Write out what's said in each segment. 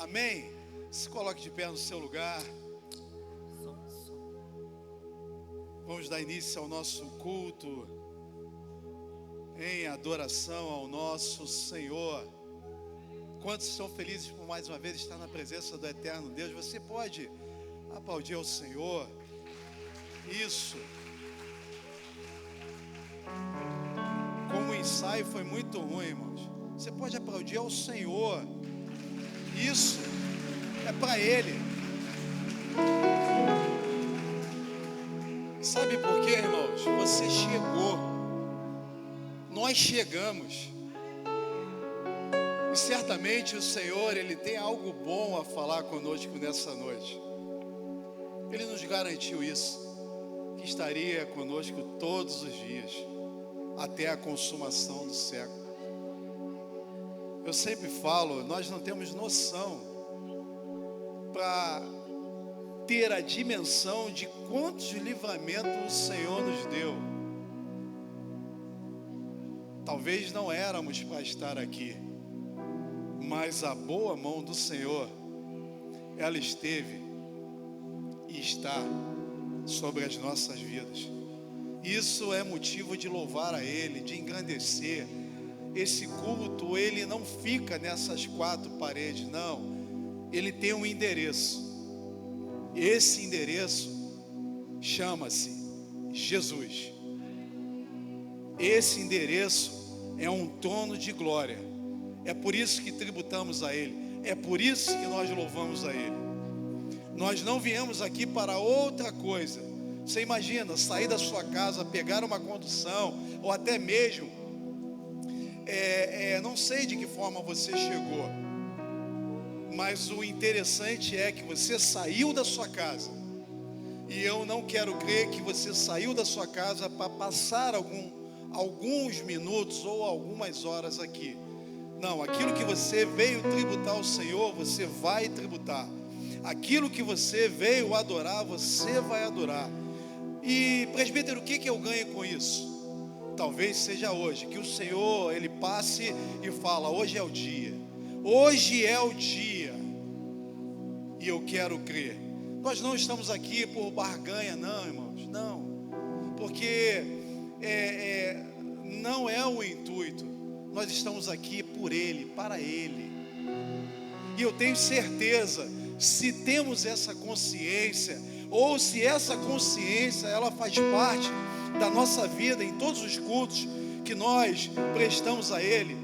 Amém? Se coloque de pé no seu lugar. Vamos dar início ao nosso culto em adoração ao nosso Senhor. Quantos são felizes por mais uma vez estar na presença do eterno Deus? Você pode aplaudir ao Senhor. Isso. Como o ensaio foi muito ruim, irmãos, você pode aplaudir ao Senhor. Isso é para Ele. Sabe por quê, irmãos? Você chegou. Nós chegamos. E certamente o Senhor, Ele tem algo bom a falar conosco nessa noite. Ele nos garantiu isso, que estaria conosco todos os dias, até a consumação do século. Eu sempre falo, nós não temos noção para ter a dimensão de quantos livramentos o Senhor nos deu. Talvez não éramos para estar aqui, mas a boa mão do Senhor, ela esteve e está sobre as nossas vidas. Isso é motivo de louvar a Ele, de engrandecer. Esse culto, ele não fica nessas quatro paredes, não. Ele tem um endereço. Esse endereço chama-se Jesus. Esse endereço é um trono de glória. É por isso que tributamos a Ele. É por isso que nós louvamos a Ele. Nós não viemos aqui para outra coisa. Você imagina, sair da sua casa, pegar uma condução, ou até mesmo, não sei de que forma você chegou, mas o interessante é que você saiu da sua casa. E eu não quero crer que você saiu da sua casa para passar alguns minutos ou algumas horas aqui. Não, aquilo que você veio tributar ao Senhor, você vai tributar. Aquilo que você veio adorar, você vai adorar. E presbítero, o que eu ganho com isso? Talvez seja hoje, que o Senhor, Ele passe e fala, hoje é o dia. Hoje é o dia. E eu quero crer. Nós não estamos aqui por barganha, não, irmãos, não. Porque não é o intuito. Nós estamos aqui por Ele, para Ele. E eu tenho certeza, se temos essa consciência, ou se essa consciência, ela faz parte da nossa vida, em todos os cultos que nós prestamos a Ele,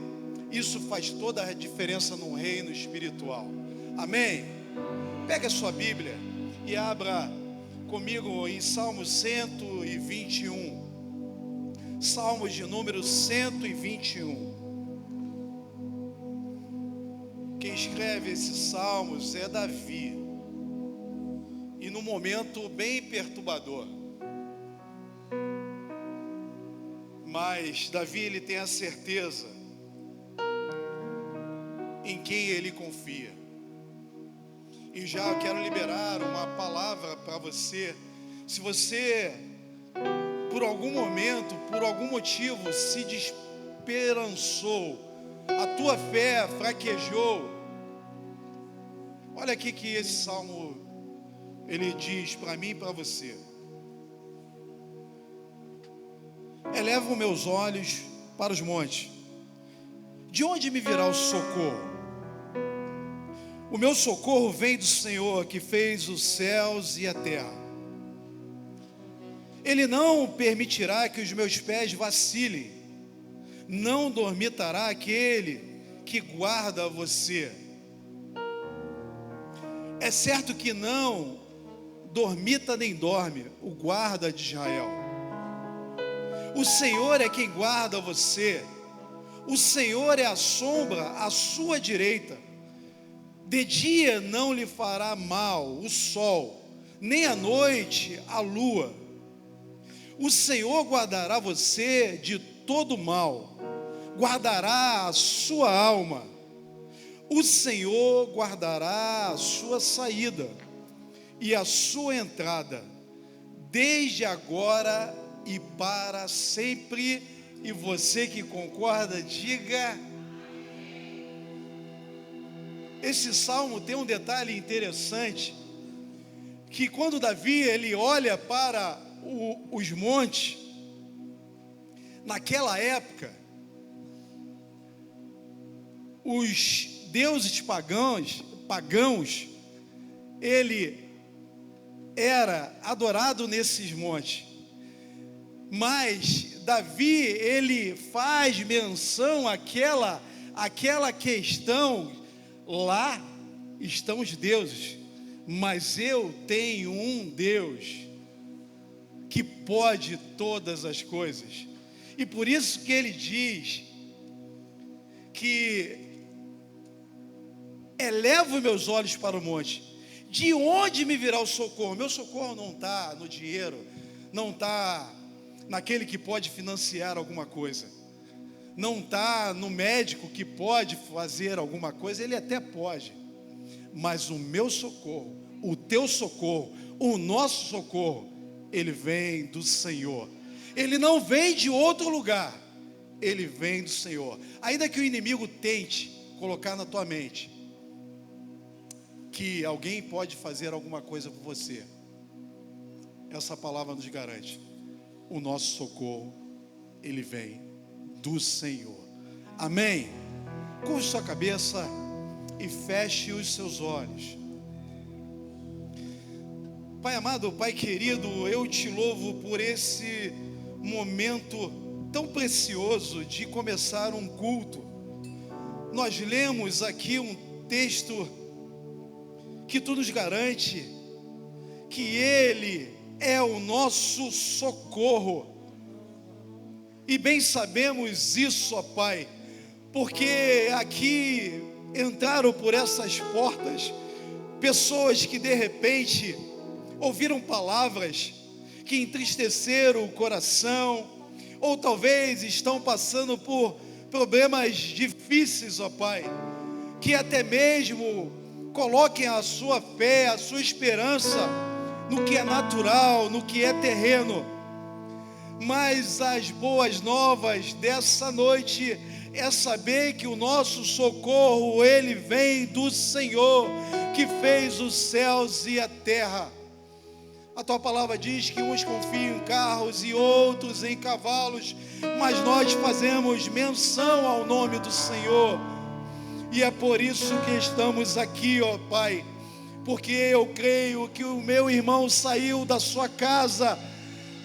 isso faz toda a diferença no reino espiritual. Amém? Pega a sua Bíblia e abra comigo em Salmos 121. Salmos de número 121. Quem escreve esses salmos é Davi. E num momento bem perturbador. Mas Davi, ele tem a certeza em quem ele confia. E já eu quero liberar uma palavra para você. Se você, por algum momento, por algum motivo, se desesperançou, a tua fé fraquejou, olha aqui que esse salmo, ele diz para mim e para você. Elevo meus olhos para os montes. De onde me virá o socorro? O meu socorro vem do Senhor, que fez os céus e a terra. Ele não permitirá que os meus pés vacilem. Não dormitará aquele que guarda você. É certo que não dormita nem dorme o guarda de Israel. O Senhor é quem guarda você. O Senhor é a sombra à sua direita. De dia não lhe fará mal o sol, nem à noite a lua. O Senhor guardará você de todo mal, guardará a sua alma. O Senhor guardará a sua saída e a sua entrada, desde agora e para sempre. E você que concorda, diga: esse salmo tem um detalhe interessante, que quando Davi ele olha para os montes, naquela época, os deuses pagãos, ele era adorado nesses montes, mas Davi, ele faz menção àquela questão, lá estão os deuses, mas eu tenho um Deus que pode todas as coisas, e por isso que ele diz que elevo meus olhos para o monte, de onde me virá o socorro? Meu socorro não está no dinheiro, não está naquele que pode financiar alguma coisa, não está no médico que pode fazer alguma coisa, ele até pode, mas o meu socorro, o teu socorro, o nosso socorro, ele vem do Senhor, ele não vem de outro lugar, ele vem do Senhor. Ainda que o inimigo tente colocar na tua mente que alguém pode fazer alguma coisa por você, essa palavra nos garante, o nosso socorro, ele vem do Senhor. Amém? Curve sua cabeça e feche os seus olhos. Pai amado, Pai querido, eu te louvo por esse momento tão precioso de começar um culto. Nós lemos aqui um texto que tu nos garante que Ele é o nosso socorro, e bem sabemos isso, ó Pai, porque aqui entraram por essas portas pessoas que de repente ouviram palavras que entristeceram o coração, ou talvez estão passando por problemas difíceis, ó Pai, que até mesmo coloquem a sua fé, a sua esperança no que é natural, no que é terreno. Mas as boas novas dessa noite é saber que o nosso socorro, ele vem do Senhor, que fez os céus e a terra. A tua palavra diz que uns confiam em carros e outros em cavalos, mas nós fazemos menção ao nome do Senhor, e é por isso que estamos aqui, ó Pai, porque eu creio que o meu irmão saiu da sua casa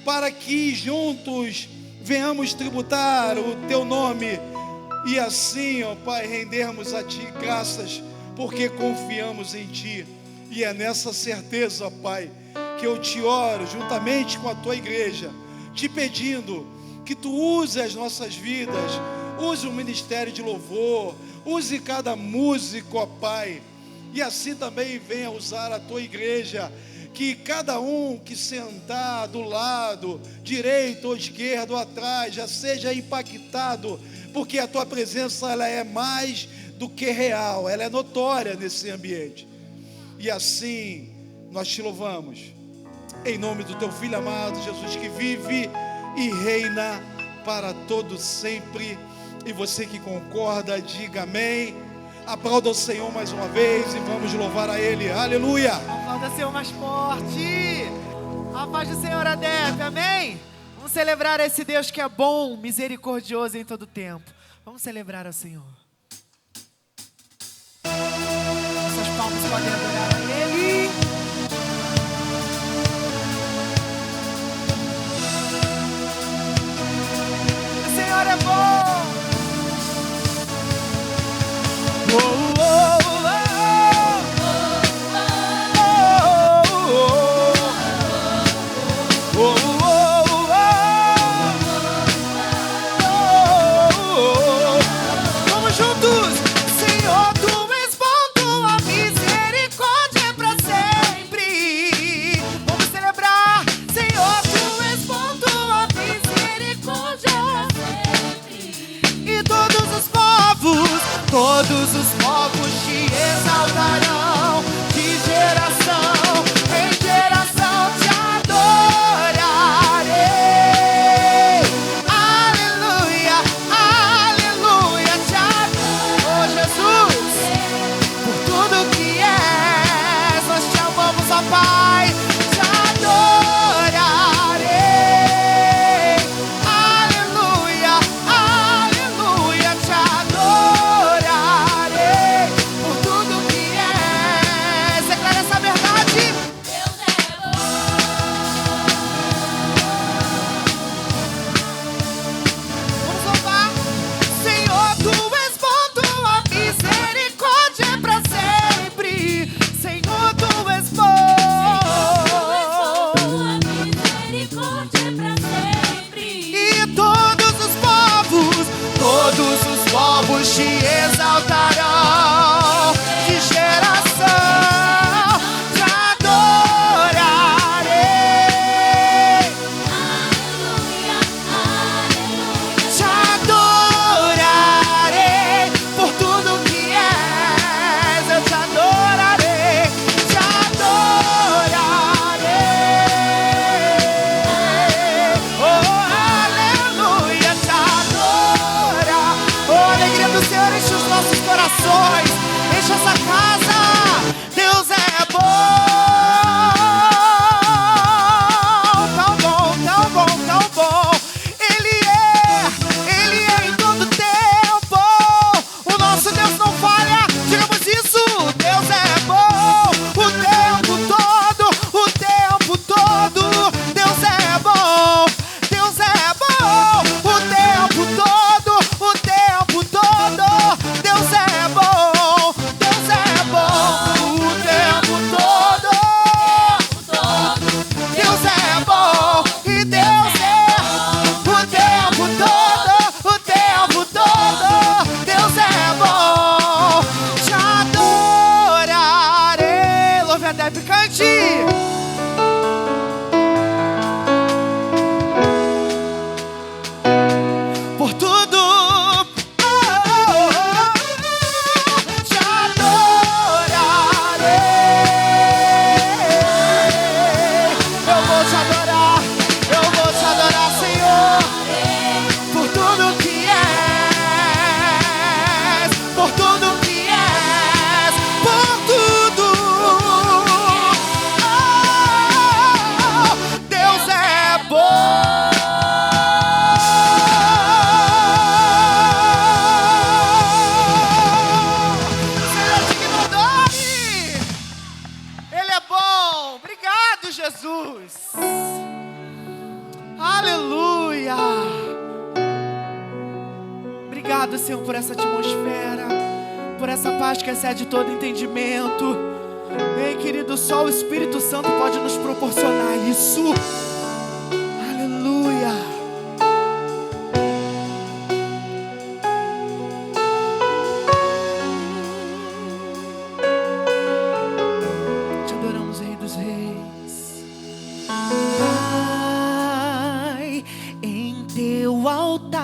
para que juntos venhamos tributar o teu nome, e assim, ó Pai, rendermos a ti graças, porque confiamos em ti. E é nessa certeza, ó Pai, que eu te oro juntamente com a tua igreja, te pedindo que tu use as nossas vidas, use o ministério de louvor, use cada músico, ó Pai, e assim também venha usar a tua igreja, que cada um que sentar do lado direito ou esquerdo ou atrás já seja impactado, porque a tua presença, ela é mais do que real, ela é notória nesse ambiente. E assim nós te louvamos, em nome do teu Filho amado Jesus, que vive e reina para todo sempre. E você que concorda, diga amém. Aplauda o Senhor mais uma vez e vamos louvar a Ele. Aleluia. Aplauda o Senhor mais forte. A paz do Senhor adepto, amém? Vamos celebrar esse Deus que é bom, misericordioso em todo tempo. Vamos celebrar ao Senhor. Nossas palmas podem adorar a Ele. O Senhor é bom. Oh, oh, oh, oh, oh, oh. Vamos juntos. Senhor, tu és bom, tua misericórdia cante. Por tudo te adorarei. Eu vou te adorar, Senhor, por tudo que és, por tudo que és, por tudo. Deus é bom. Ele é bom. Obrigado, Jesus. Aleluia. Obrigado, Senhor, por essa atmosfera, por essa paz que excede todo entendimento. Ei, querido, só o Espírito Santo pode nos proporcionar isso. Aleluia. Te adoramos, Rei dos Reis. Pai, em teu altar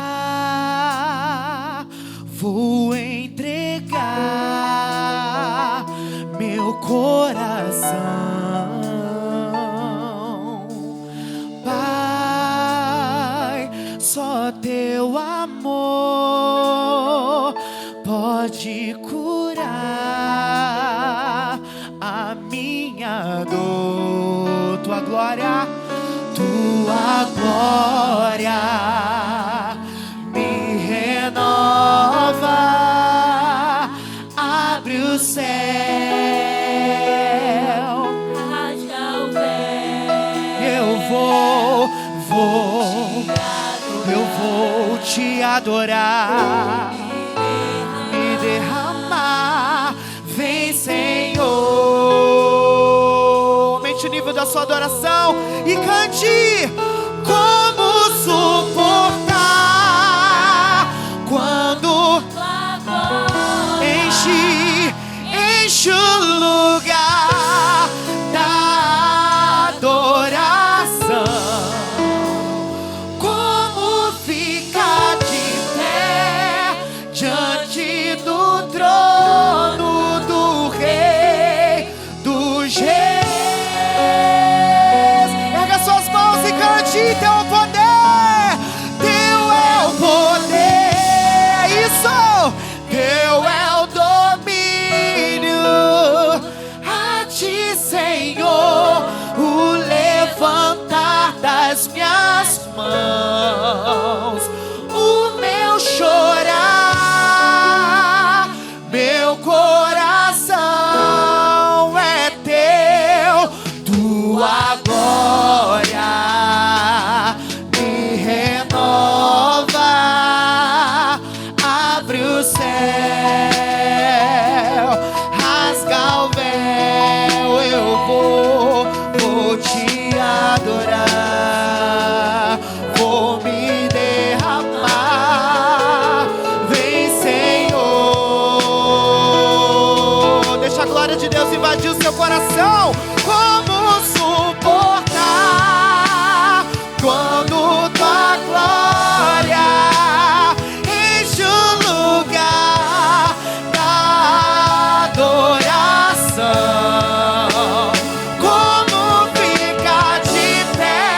vou entregar meu coração. Pai, só teu amor pode curar a minha dor. Tua glória me renova, abre o céu, rasga o véu. Eu vou te adorar, me derramar. Vem, Senhor, aumente o nível da sua adoração e cante. Como suportar quando enche o lugar da adoração? Como ficar de pé diante do trono do Rei dos Reis? Erga suas mãos e cante. Teu poder, teu é o poder, isso, teu é o domínio. A ti, Senhor, o levantar das minhas mãos, o meu chorar, meu coração é teu. Tua glória me renova, abre o céu, rasga o véu. Eu vou te adorar, vou me derramar. Vem, Senhor, deixa a glória de Deus invadir o seu coração. Como suportar quando tua glória enche o lugar da adoração? Como ficar de pé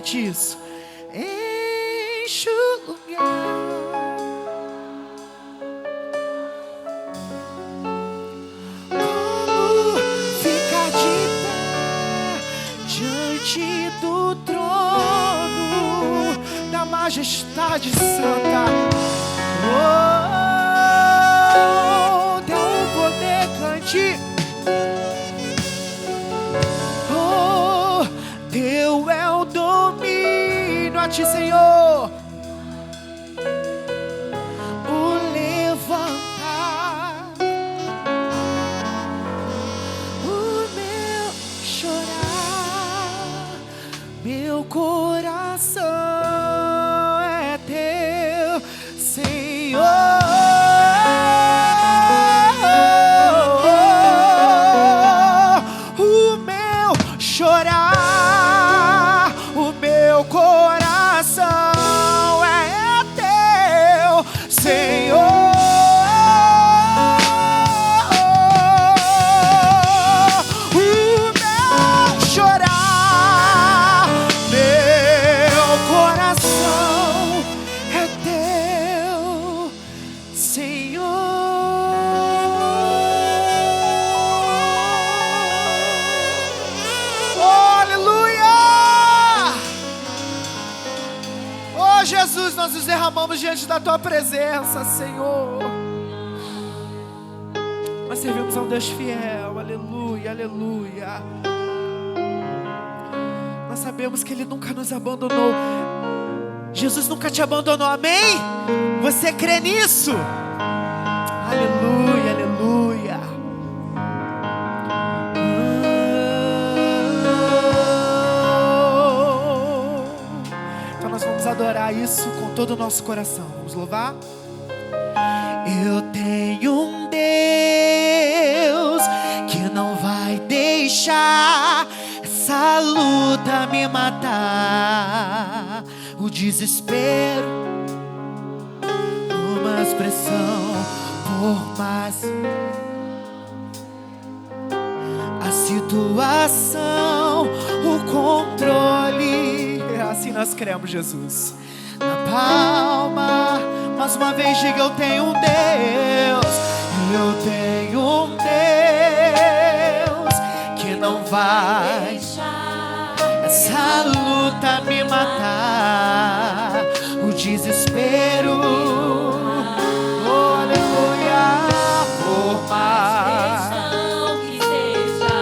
Cante isso. Enche o lugar. Como ficar de pé diante do trono da majestade santa. Oh, teu poder, cante. Oh, teu é o domínio, a ti, Senhor. O levantar, o meu chorar, meu coração é teu, Senhor. O meu chorar, o meu coração é teu, Senhor. O meu chorar, meu coração é teu, Senhor. Oh, aleluia! Oh, Jesus, nós nos derramamos diante da tua presença, Senhor. Nós servimos a um Deus fiel, aleluia, aleluia. Nós sabemos que Ele nunca nos abandonou. Jesus nunca te abandonou, amém? Você crê nisso? Aleluia, aleluia. Então nós vamos adorar isso com todo o nosso coração. Vamos louvar? Eu tenho um Deus que não vai deixar essa luta me matar. O desespero, uma expressão, por mais a situação, o controle. Assim nós cremos, Jesus. Na palma, mais uma vez diga: eu tenho um Deus, eu tenho um Deus que não vai essa luta me matar. O desespero, oh, aleluia, por mais que seja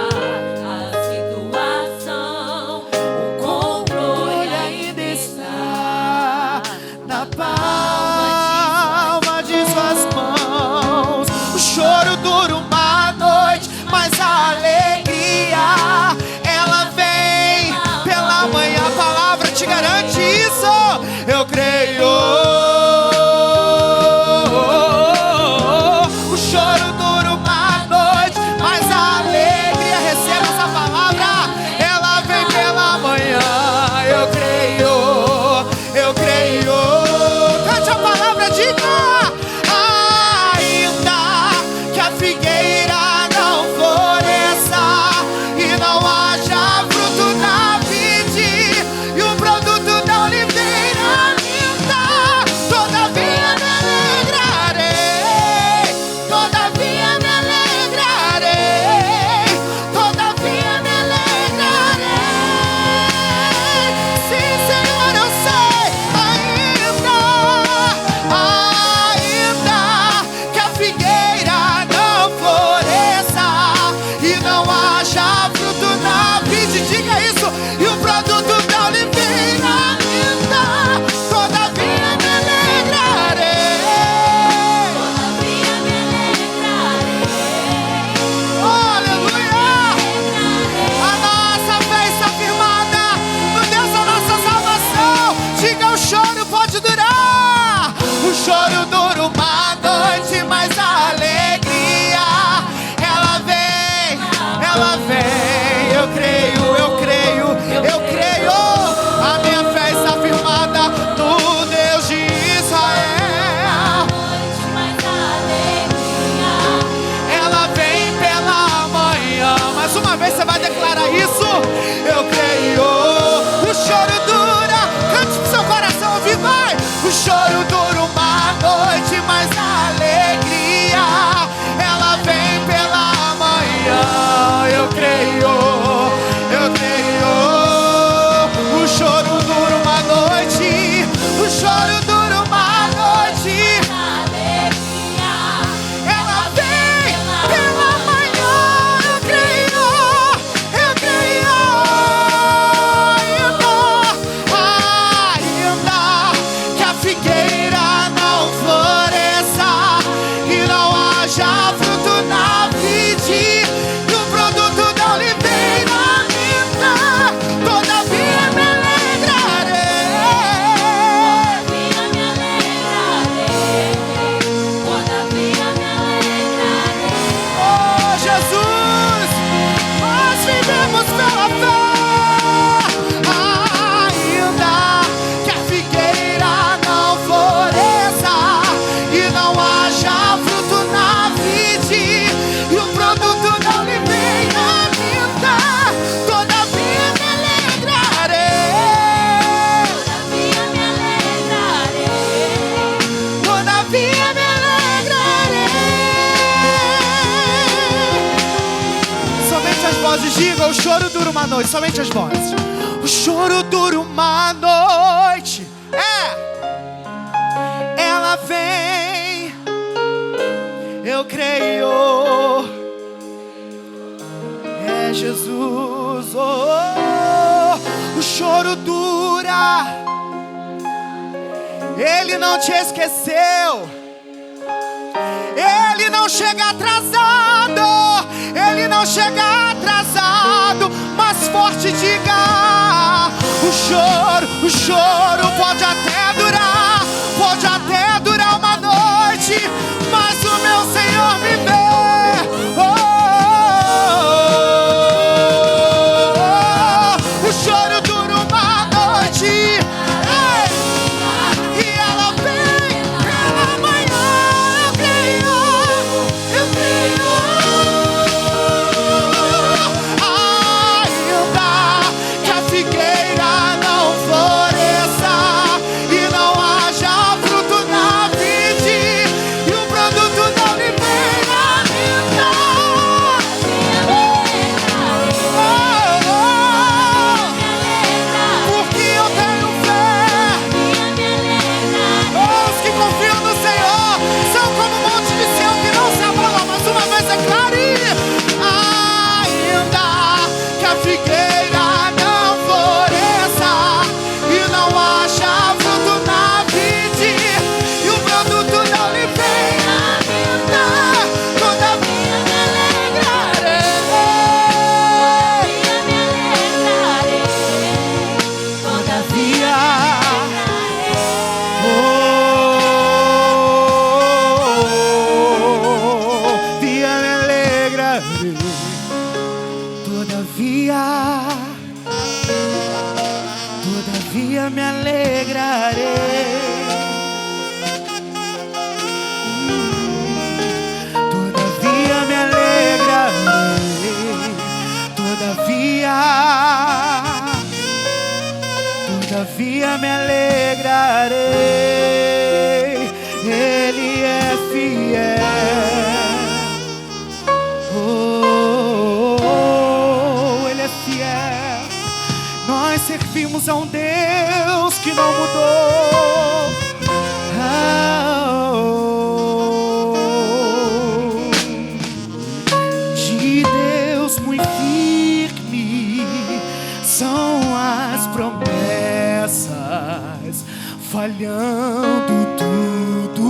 a situação, o controle ainda está na palma de suas mãos. O choro dura uma noite, mas a alegria ela vem pela manhã. A palavra te garante isso. Eu creio. O choro dura uma noite, mas a alegria, receba essa palavra, ela vem pela manhã. Eu creio, eu creio. Cante a palavra, diga: ainda que a figueira não floresça e não haja fruto na vide e o produto da oliveira minta, todavia me alegrarei, todavia me alegrarei, todavia me alegrarei. Sim, Senhor, eu sei. Ainda que a figueira não floresça e não haja fruto na vide, diga isso, e o produto da oliveira minta, todavia me alegrarei, todavia me alegrarei. oh, aleluia. A nossa fé está firmada no Deus da nossa salvação. Diga: o choro pode durar, o choro dura uma noite, mas a alegria ela vem, ela vem. Eu creio, eu creio, eu creio. A minha fé está firmada no Deus de Israel. Mas a alegria Ela vem pela manhã. Mais uma vez você vai declarar isso. Eu creio. O choro dura vozes, diga: o choro dura uma noite. Somente as vozes. O choro dura uma noite. Ela vem, eu creio. É Jesus. O choro dura. Ele não te esqueceu. Ele não chega atrasado. Ele não chega atrasado. Mas forte diga: o choro pode até durar uma noite, mas o meu Senhor me vê. O choro dura uma noite. E ela vem pela manhã. Eu creio. Ainda que a figueira não floresça e não haja fruto na vide, e o produto não lhe venha a vida. Porque eu tenho fé. Os que confiam no Senhor são como um monte de céu que não se abala, mas uma vez é claro. Ainda que a figueira não floresça e não haja fruto na vide, e o produto não lhe venha a vida, todavia me alegrarei. Todavia me alegrarei. Todavia me alegrarei. Todavia me alegrarei. Todavia me alegrarei. Ele é fiel. Ele é fiel. Nós servimos a um Deus que não mudou. De Deus muito firme são as promessas, falhando tudo,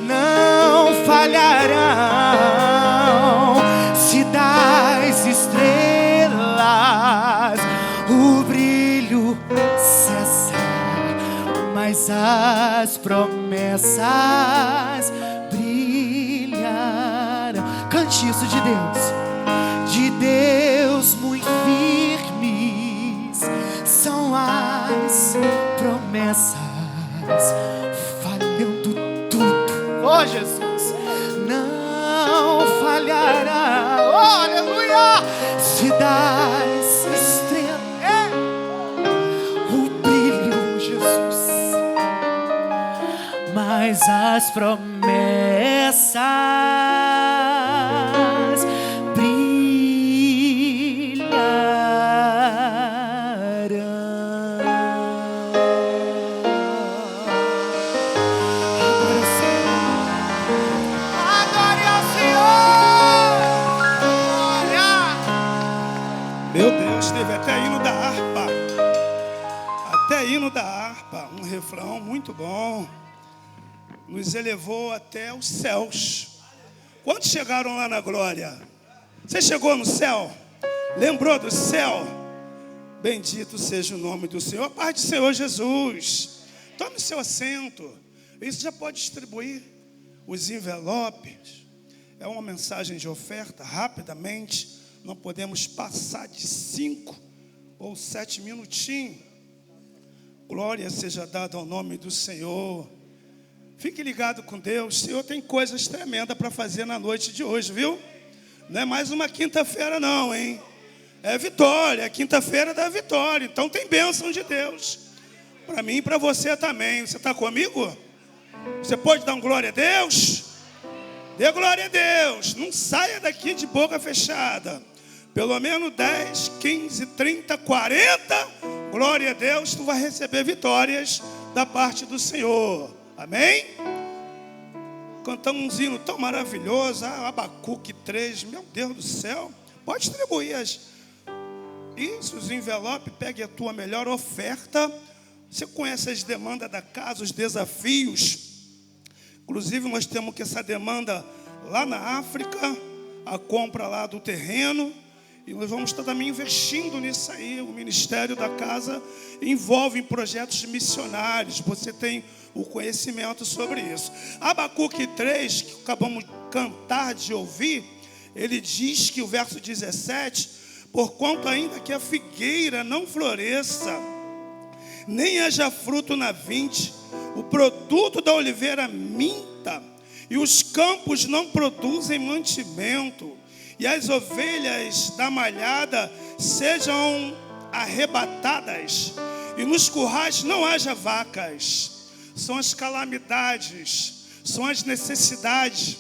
não falharão. Se das estrelas o brilho cessar, mas as promessas brilharão. Cante isso de Deus muito firmes são as promessas, falhando tudo. Oh Jesus, não falhará. Oh, aleluia. Se das estrelas o brilho, Jesus, mas as promessas Teve até hino da harpa, um refrão muito bom, nos elevou até os céus. Quantos chegaram lá na glória? Você chegou no céu? Lembrou do céu? Bendito seja o nome do Senhor. A paz do Senhor Jesus. Tome seu assento. Isso já pode distribuir os envelopes. É uma mensagem de oferta, rapidamente. Não podemos passar de 5 ou 7 minutinhos. Glória seja dada ao nome do Senhor. Fique ligado com Deus. O Senhor tem coisas tremendas para fazer na noite de hoje, viu? Não é mais uma quinta-feira não, hein? É vitória, é quinta-feira da vitória. Então tem bênção de Deus. Para mim e para você também. Você está comigo? Você pode dar um glória a Deus? Dê glória a Deus. Não saia daqui de boca fechada. Pelo menos 10, 15, 30, 40, glória a Deus, tu vai receber vitórias da parte do Senhor. Amém? Cantamos um hino tão maravilhoso, Abacuque 3, meu Deus do céu. Pode distribuir os envelopes, pegue a tua melhor oferta. Você conhece as demandas da casa, os desafios. Inclusive nós temos que essa demanda lá na África, a compra lá do terreno. E nós vamos estar também investindo nisso aí. O ministério da casa envolve em projetos missionários. Você tem o conhecimento sobre isso. Abacuque 3, que acabamos de cantar, de ouvir, ele diz que o verso 17: porquanto ainda que a figueira não floresça, nem haja fruto na vinte, o produto da oliveira minta, e os campos não produzem mantimento, e as ovelhas da malhada sejam arrebatadas, e nos currais não haja vacas. São as calamidades, são as necessidades,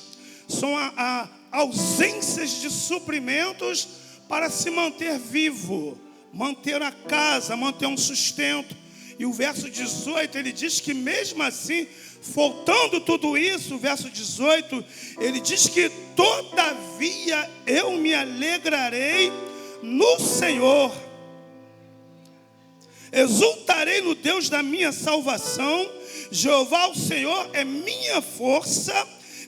são a ausências de suprimentos para se manter vivo, manter a casa, manter um sustento. E o verso 18, ele diz que mesmo assim, faltando tudo isso, o verso 18, ele diz que todavia eu me alegrarei no Senhor, exultarei no Deus da minha salvação. Jeová, o Senhor, é minha força,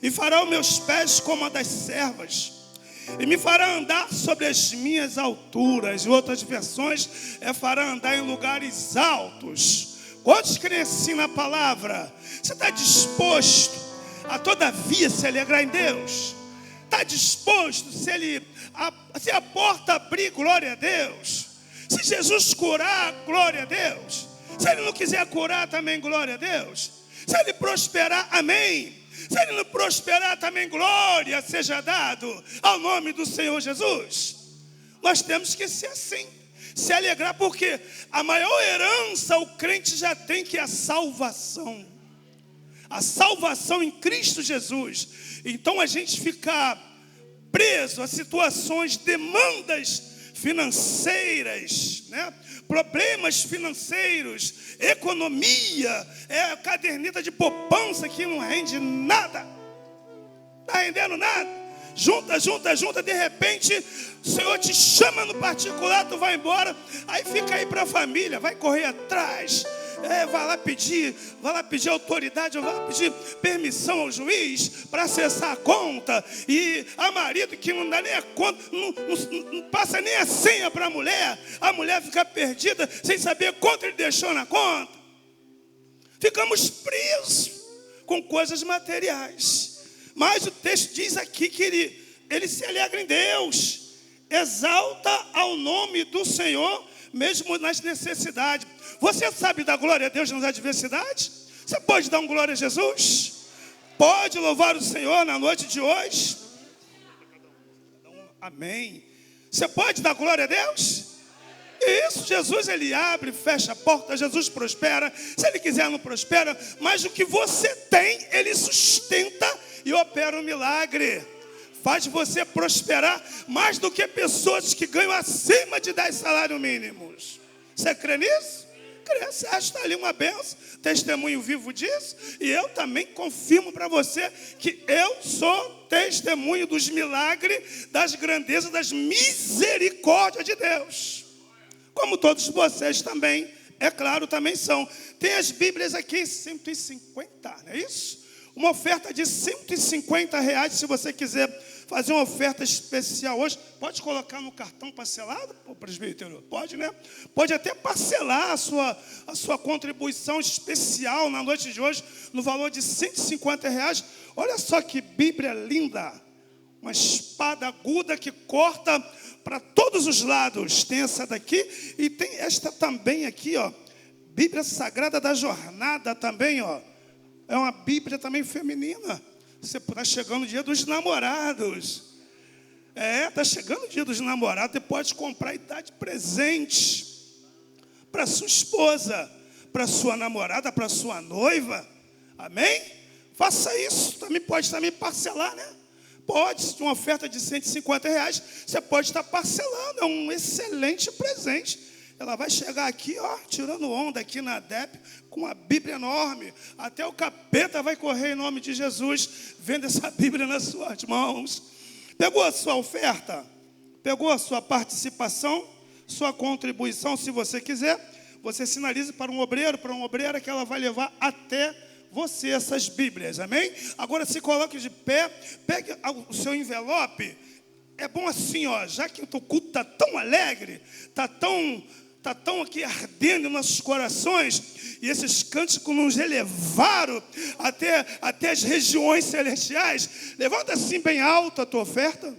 e fará os meus pés como a das servas, e me fará andar sobre as minhas alturas. Em outras versões, fará andar em lugares altos. Quantos creem assim na palavra? Você está disposto a todavia se alegrar em Deus? Está disposto, se a porta abrir, glória a Deus? Se Jesus curar, glória a Deus? Se Ele não quiser curar, também glória a Deus? Se Ele prosperar, amém? Se Ele não prosperar, também glória seja dado ao nome do Senhor Jesus. Nós temos que ser assim, se alegrar, porque a maior herança o crente já tem, que é a salvação. A salvação em Cristo Jesus. Então a gente ficar preso a situações, demandas financeiras, né? Problemas financeiros, economia, caderneta de poupança que não rende nada, está rendendo nada, junta, de repente o Senhor te chama no particular, tu vai embora, aí fica aí para a família, vai correr atrás, vai lá pedir autoridade, vai lá pedir permissão ao juiz para acessar a conta, e a marido que não dá nem a conta, não passa nem a senha para a mulher fica perdida, sem saber quanto ele deixou na conta. Ficamos presos com coisas materiais, mas o texto diz aqui que ele se alegra em Deus, exalta ao nome do Senhor, mesmo nas necessidades. Você sabe dar glória a Deus nas adversidades? Você pode dar um glória a Jesus? Pode louvar o Senhor na noite de hoje? Amém. Você pode dar glória a Deus? Isso, Jesus, Ele abre, fecha a porta, Jesus prospera. Se Ele quiser, não prospera, mas o que você tem, Ele sustenta e opera um milagre. Faz você prosperar mais do que pessoas que ganham acima de 10 salários mínimos. Você crê nisso? Crê, você acha que está ali uma bênção, testemunho vivo disso? E eu também confirmo para você que eu sou testemunho dos milagres, das grandezas, das misericórdias de Deus. Como todos vocês também, é claro, também são. Tem as Bíblias aqui, 150, não é isso? Uma oferta de R$150, se você quiser fazer uma oferta especial hoje. Pode colocar no cartão parcelado, presbítero? Pode, né? Pode até parcelar a sua contribuição especial na noite de hoje, no valor de R$150. Olha só que Bíblia linda. Uma espada aguda que corta para todos os lados. Tem essa daqui e tem esta também aqui, ó. Bíblia Sagrada da Jornada também, ó. É uma Bíblia também feminina. Você está chegando o dia dos namorados. Está chegando o dia dos namorados. Você pode comprar e dar de presente para sua esposa, para sua namorada, para sua noiva. Amém? Faça isso. Também pode parcelar, né? Pode, se uma oferta de R$150, você pode estar parcelando, é um excelente presente. Ela vai chegar aqui, ó, tirando onda aqui na DEP, com uma Bíblia enorme. Até o capeta vai correr em nome de Jesus, vendo essa Bíblia nas suas mãos. Pegou a sua oferta? Pegou a sua participação? Sua contribuição, se você quiser, você sinaliza para um obreiro, para uma obreira, que ela vai levar até você essas Bíblias, amém? Agora se coloque de pé, pegue o seu envelope. É bom assim, ó, já que o culto está tão alegre, está tão aqui ardendo em nossos corações, e esses cânticos nos elevaram até as regiões celestiais. Levanta assim bem alto a tua oferta,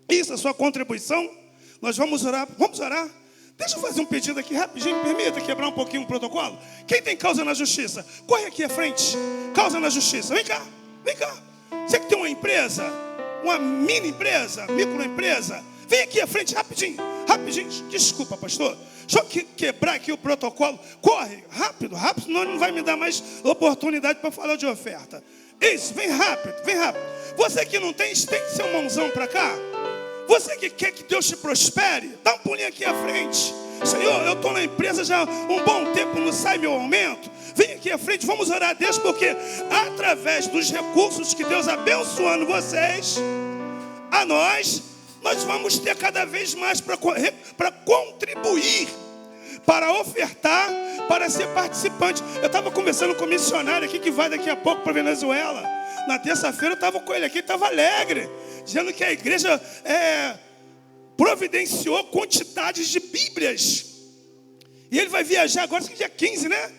isso, a sua contribuição. Nós vamos orar, Deixa eu fazer um pedido aqui rapidinho, permita quebrar um pouquinho o protocolo. Quem tem causa na justiça, corre aqui à frente. Causa na justiça, vem cá. Você que tem uma empresa, uma mini empresa, microempresa, vem aqui à frente rapidinho. Desculpa, pastor, deixa eu quebrar aqui o protocolo. Corre, rápido, senão não vai me dar mais oportunidade para falar de oferta. Isso, vem rápido. Você que não tem, estende seu mãozão para cá. Você que quer que Deus te prospere, dá um pulinho aqui à frente. Senhor, eu estou na empresa já há um bom tempo, não sai meu aumento. Vem aqui à frente, vamos orar a Deus, porque através dos recursos que Deus abençoando vocês, a nós vamos ter cada vez mais para contribuir, para ofertar, para ser participante. Eu estava conversando com um missionário aqui que vai daqui a pouco para a Venezuela. Na terça-feira eu estava com ele aqui, estava alegre, dizendo que a igreja providenciou quantidades de Bíblias. E ele vai viajar agora, acho que dia 15, né?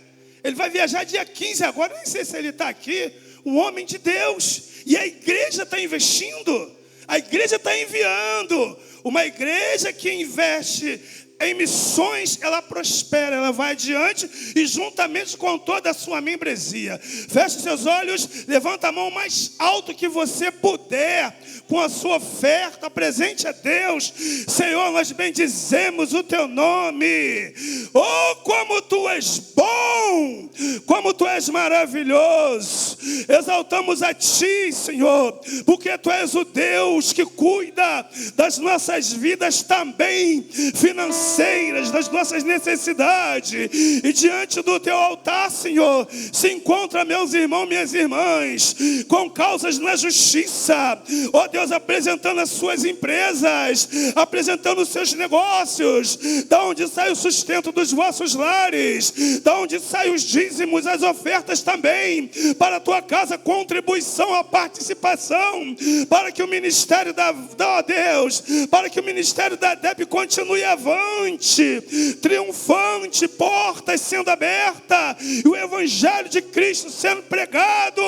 Ele vai viajar dia 15 agora, nem sei se ele está aqui. Um homem de Deus. E a igreja está investindo. A igreja está enviando. Uma igreja que investe em missões, ela prospera, ela vai adiante, e juntamente com toda a sua membresia. Feche seus olhos, levanta a mão mais alto que você puder, com a sua oferta, presente a Deus. Senhor, nós bendizemos o teu nome. Oh, como tu és bom, como tu és maravilhoso. Exaltamos a ti, Senhor, porque tu és o Deus que cuida das nossas vidas também financeiras, das nossas necessidades. E diante do teu altar, Senhor, se encontra meus irmãos, minhas irmãs, com causas na justiça. Ó Deus, apresentando as suas empresas, apresentando os seus negócios, da onde sai o sustento dos vossos lares, da onde saem os dízimos, as ofertas também, para a tua casa, contribuição, a participação, para que o ministério ó Deus, para que o ministério da DEP continue avante, triunfante, portas sendo abertas, e o evangelho de Cristo sendo pregado,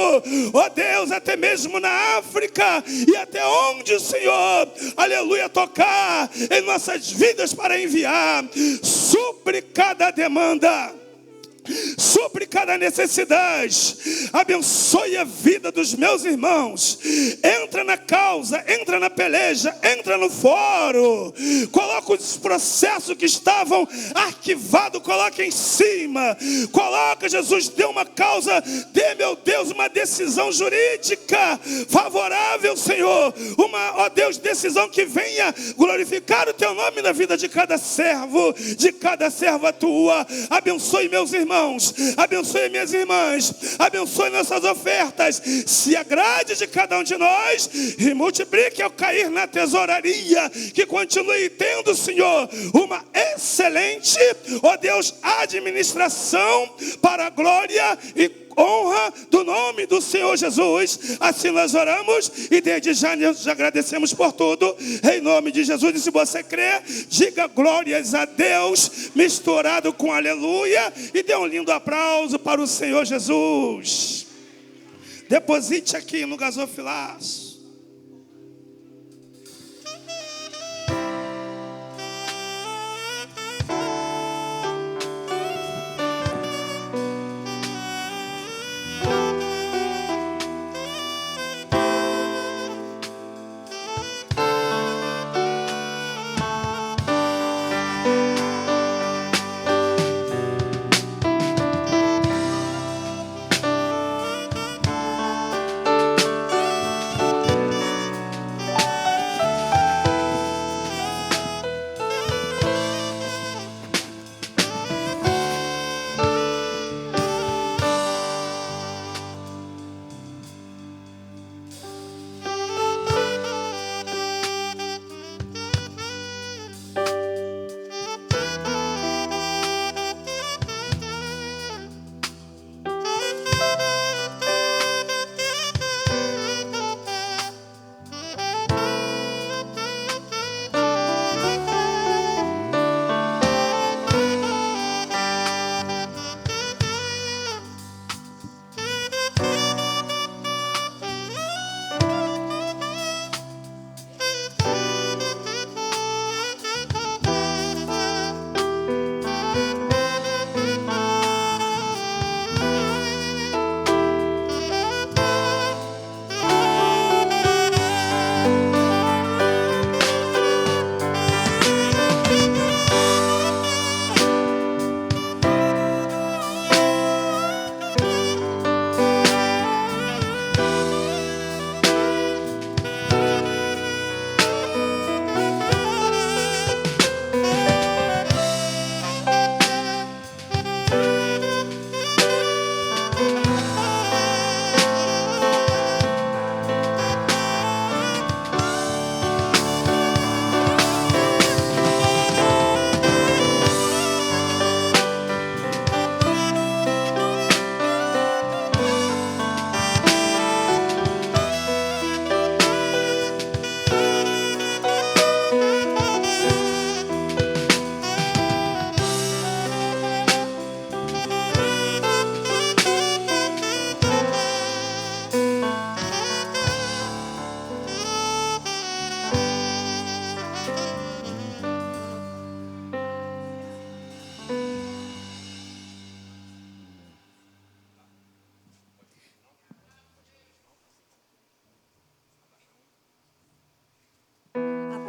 ó Deus, até mesmo na África, e até onde o Senhor, aleluia, tocar em nossas vidas para enviar. Supre cada demanda, supre cada necessidade, abençoe a vida dos meus irmãos. Entra na causa, entra na peleja, entra no fórum, coloca os processos que estavam arquivados, coloca em cima, coloca, Jesus, dê uma causa, dê, meu Deus, uma decisão jurídica favorável, Senhor, ó Deus, decisão que venha glorificar o teu nome na vida de cada servo, de cada serva tua. Abençoe meus irmãos, abençoe minhas irmãs, abençoe nossas ofertas, se agrade de cada um de nós e multiplique ao cair na tesouraria, que continue tendo, Senhor, uma excelente, ó Deus, administração para a glória e honra do nome do Senhor Jesus. Assim nós oramos e desde já nos agradecemos por tudo, em nome de Jesus. E se você crê, diga glórias a Deus, misturado com aleluia, e dê um lindo aplauso para o Senhor Jesus. Deposite aqui no gasofilaço.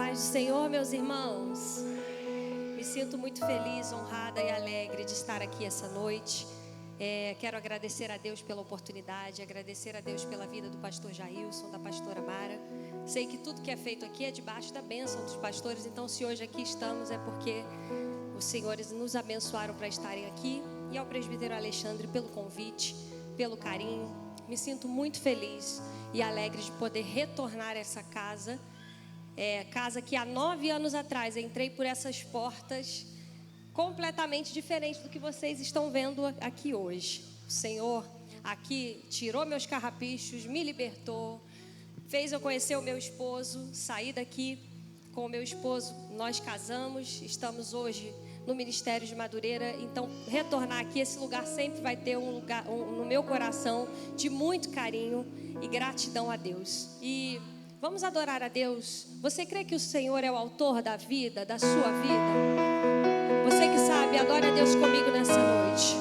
paz do Senhor, meus irmãos. Me sinto muito feliz, honrada e alegre de estar aqui essa noite. Quero agradecer a Deus pela oportunidade, agradecer a Deus pela vida do pastor Jailson, da pastora Mara. Sei que tudo que é feito aqui é debaixo da bênção dos pastores, então se hoje aqui estamos é porque os senhores nos abençoaram para estarem aqui. E ao presbítero Alexandre pelo convite, pelo carinho. Me sinto muito feliz e alegre de poder retornar a essa casa. Casa que há 9 anos atrás entrei por essas portas completamente diferente do que vocês estão vendo aqui hoje. O Senhor aqui tirou meus carrapichos, me libertou, fez eu conhecer o meu esposo, saí daqui com o meu esposo, nós casamos, estamos hoje no Ministério de Madureira. Então retornar aqui, esse lugar sempre vai ter um lugar no meu coração de muito carinho e gratidão a Deus. E vamos adorar a Deus. Você crê que o Senhor é o autor da vida, da sua vida? Você que sabe, adore a Deus comigo nessa noite.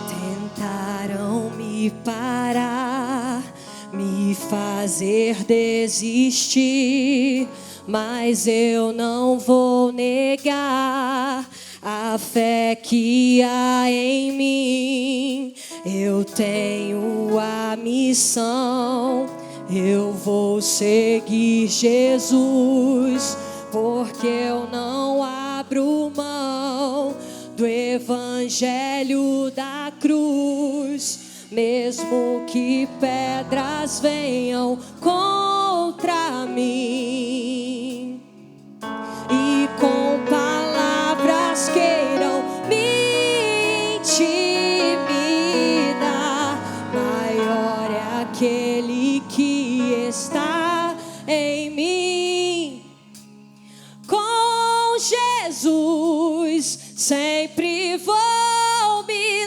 Tentaram me parar, me fazer desistir, mas eu não vou negar a fé que há em mim. Eu tenho a missão, eu vou seguir Jesus, porque eu não abro mão do evangelho da cruz, mesmo que pedras venham contra mim e com palavras queiram me intimidar, maior é aquele que está em mim. Com Jesus sempre vou me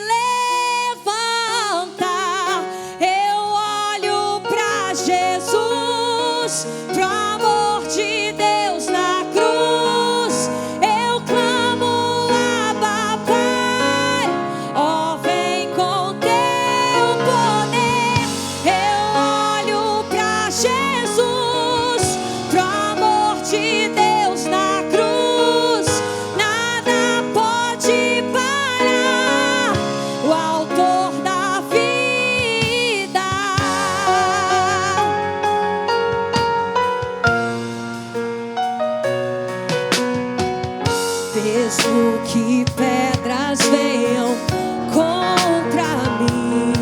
levantar. Eu olho pra Jesus, pro amor de Deus na cruz. Eu clamo, Abba, Pai, ó, vem com teu poder. Eu olho pra Jesus, pro amor de Deus na cruz. Nada pode parar o autor da vida. Mesmo que pedras venham contra mim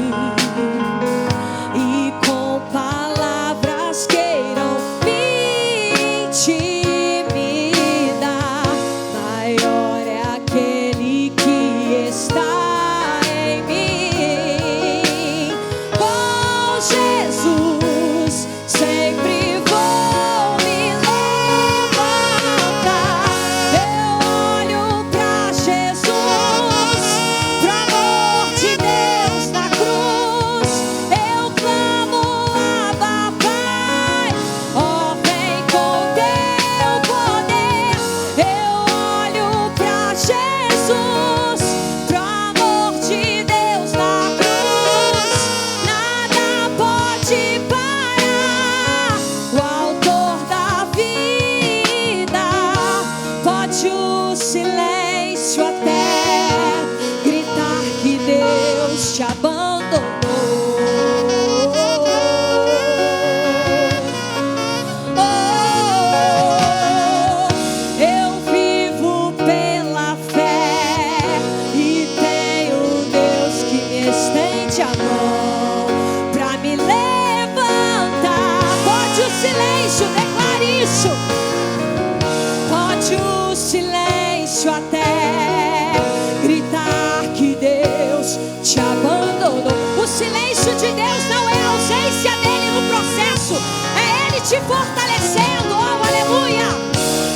e com palavras queiram me intimidar, maior é aquele que está em mim. Com Jesus sempre vou me levantar. Eu olho pra Jesus, pro amor de Deus na cruz. Eu clamo, Abba, Pai, ó, vem com teu poder. Eu olho pra Jesus, pro amor de Deus na cruz. Nada pode parar o autor da vida. Pode o silêncio até gritar que Deus te abandonou. Eu vivo pela fé e tenho Deus que me estende a mão pra me levantar. Pode o silêncio, declare isso. Pode o silêncio até gritar que Deus te abandonou. O silêncio de Deus não é a ausência dele no processo, é ele te fortalecendo. Oh, aleluia!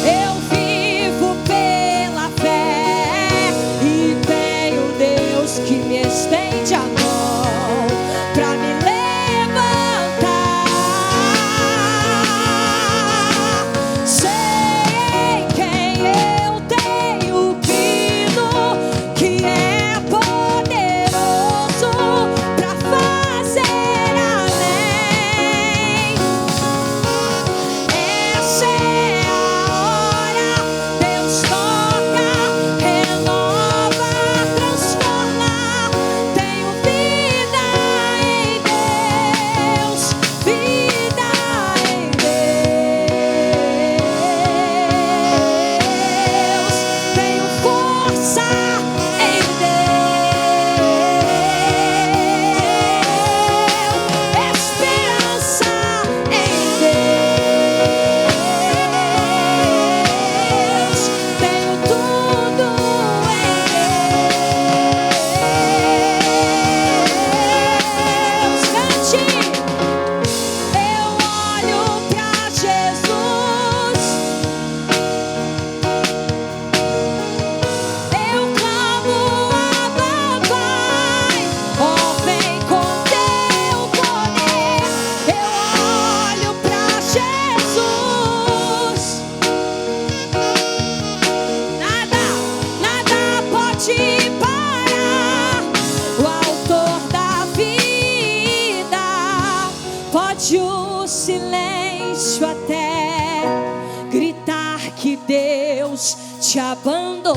Eu vivo pela fé e tenho Deus que me estende a mão pra me levantar. Sei em quem eu tenho crido, que é pode o silêncio até gritar que Deus te abandonou.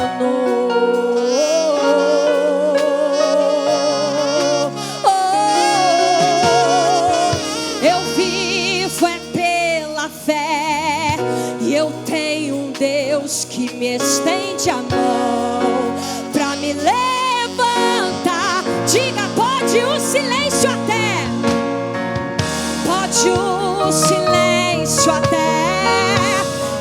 Eu vivo é pela fé e eu tenho um Deus que me estende a mão pra me levantar. Diga, pode o silêncio até, pode o silêncio até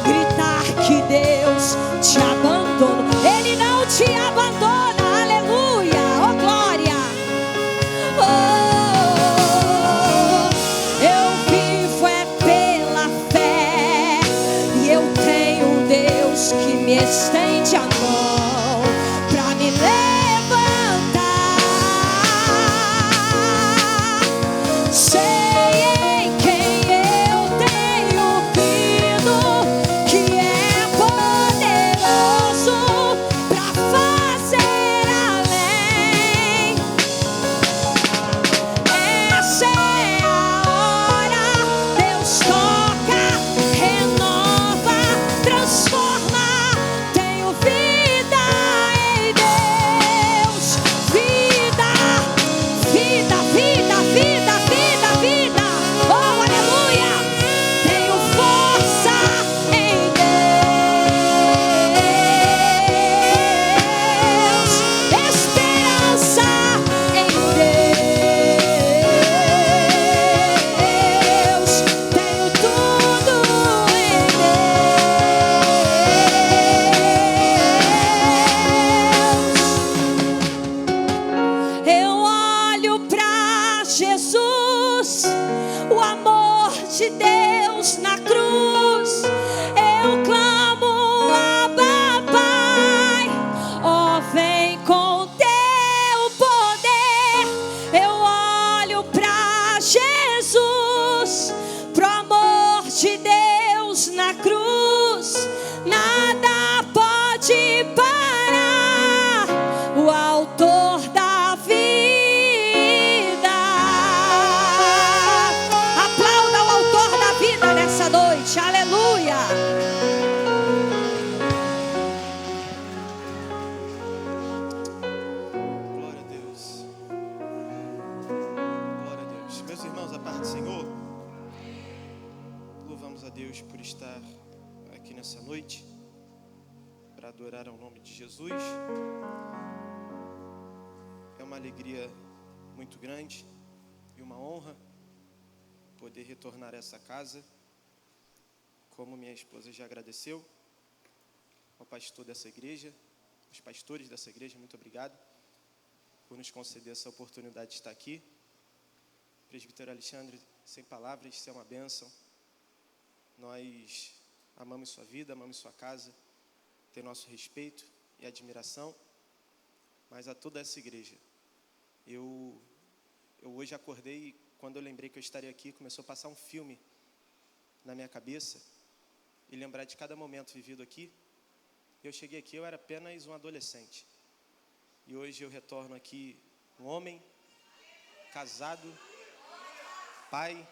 gritar que Deus te abandona. Ele não te abandona, aleluia, oh glória. Eu vivo é pela fé e eu tenho um Deus que me estende a mão pra me levantar. Sei em quem eu tenho crido, que é poderoso pra fazer além. Essa é a hora, Deus toca, renova, transforma. Tenho vida em Deus, vida, vida, vida, vida, vida, vida. Oh, aleluia! Tenho força em Deus, esperança em Deus. Tenho tudo em Deus. Eu olho pra Jesus, o amor de Deus na cruz. Eu clamo, Abba, Pai, ó, vem com teu poder. Eu olho pra Jesus, pro amor de Deus na cruz. Nada pode parar o autor da vida. Aplauda o autor da vida nessa noite, aleluia. Glória a Deus. Glória a Deus. Meus irmãos, a paz do Senhor. Louvamos a Deus por estar aqui nessa noite para adorar ao nome de Jesus. É uma alegria muito grande e uma honra poder retornar a essa casa. Como minha esposa já agradeceu ao pastor dessa igreja, os pastores dessa igreja, muito obrigado por nos conceder essa oportunidade de estar aqui. Presbítero Alexandre, sem palavras, isso é uma bênção. Nós amamos sua vida, amamos sua casa, tem nosso respeito e admiração, mas a toda essa igreja. Eu hoje acordei e quando eu lembrei que eu estaria aqui, começou a passar um filme na minha cabeça e lembrar de cada momento vivido aqui. Eu cheguei aqui, eu era apenas um adolescente. E hoje eu retorno aqui um homem, casado, pai,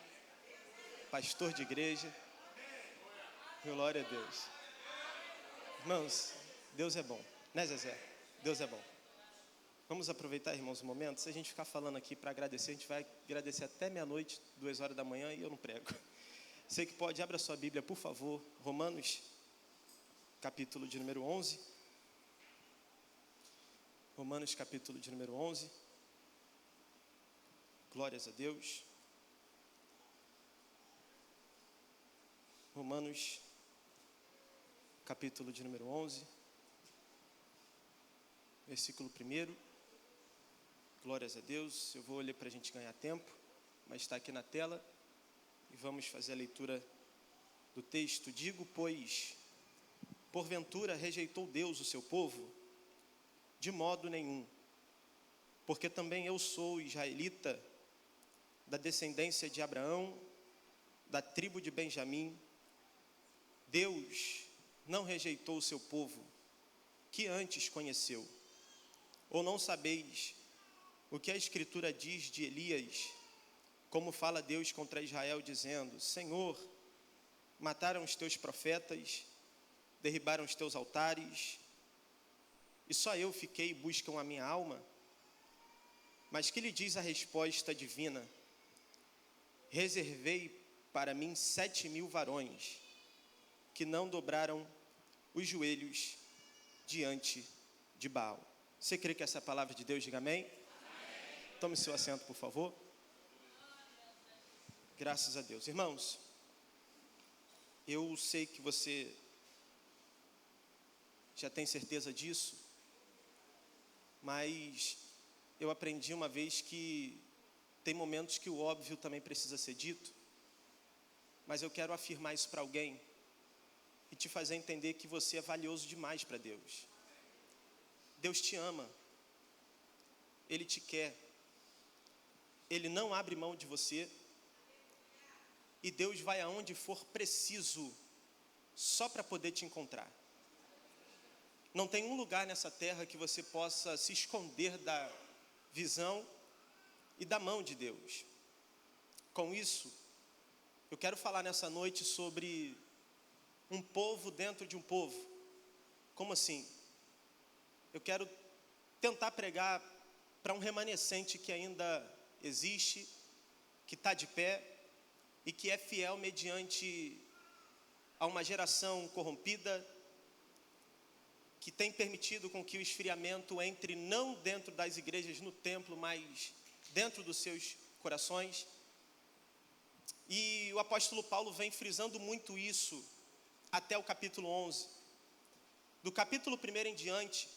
pastor de igreja. Glória a Deus. Irmãos, Deus é bom, né, Zezé? Deus é bom. Vamos aproveitar, irmãos, um momento. Se a gente ficar falando aqui para agradecer, a gente vai agradecer até meia-noite, 2 horas da manhã, e eu não prego. Você que pode, abra sua Bíblia, por favor. Romanos, capítulo de número 11. Romanos, capítulo de número 11. Glórias a Deus. Romanos, capítulo de número 11. Versículo 1. Glórias a Deus. Eu vou ler para a gente ganhar tempo, mas está aqui na tela. E vamos fazer a leitura do texto. Digo, pois, porventura rejeitou Deus o seu povo? De modo nenhum. Porque também eu sou israelita, da descendência de Abraão, da tribo de Benjamim. Deus não rejeitou o seu povo, que antes conheceu. Ou não sabeis o que a Escritura diz de Elias, como fala Deus contra Israel, dizendo: Senhor, mataram os teus profetas, derribaram os teus altares, e só eu fiquei e buscam a minha alma. Mas que lhe diz a resposta divina? Reservei para mim 7.000 varões que não dobraram os joelhos diante de Baal. Você crê que essa é a palavra de Deus? Diga amém. Tome seu assento, por favor. Graças a Deus. Irmãos, eu sei que você já tem certeza disso, mas eu aprendi uma vez que tem momentos que o óbvio também precisa ser dito, mas eu quero afirmar isso para alguém e te fazer entender que você é valioso demais para Deus. Deus te ama, Ele te quer, Ele não abre mão de você, e Deus vai aonde for preciso, só para poder te encontrar. Não tem um lugar nessa terra que você possa se esconder da visão e da mão de Deus. Com isso, eu quero falar nessa noite sobre um povo dentro de um povo. Como assim? Eu quero tentar pregar para um remanescente que ainda existe, que está de pé e que é fiel mediante a uma geração corrompida, que tem permitido com que o esfriamento entre não dentro das igrejas no templo, mas dentro dos seus corações. E o apóstolo Paulo vem frisando muito isso até o capítulo 11. Do capítulo 1 em diante,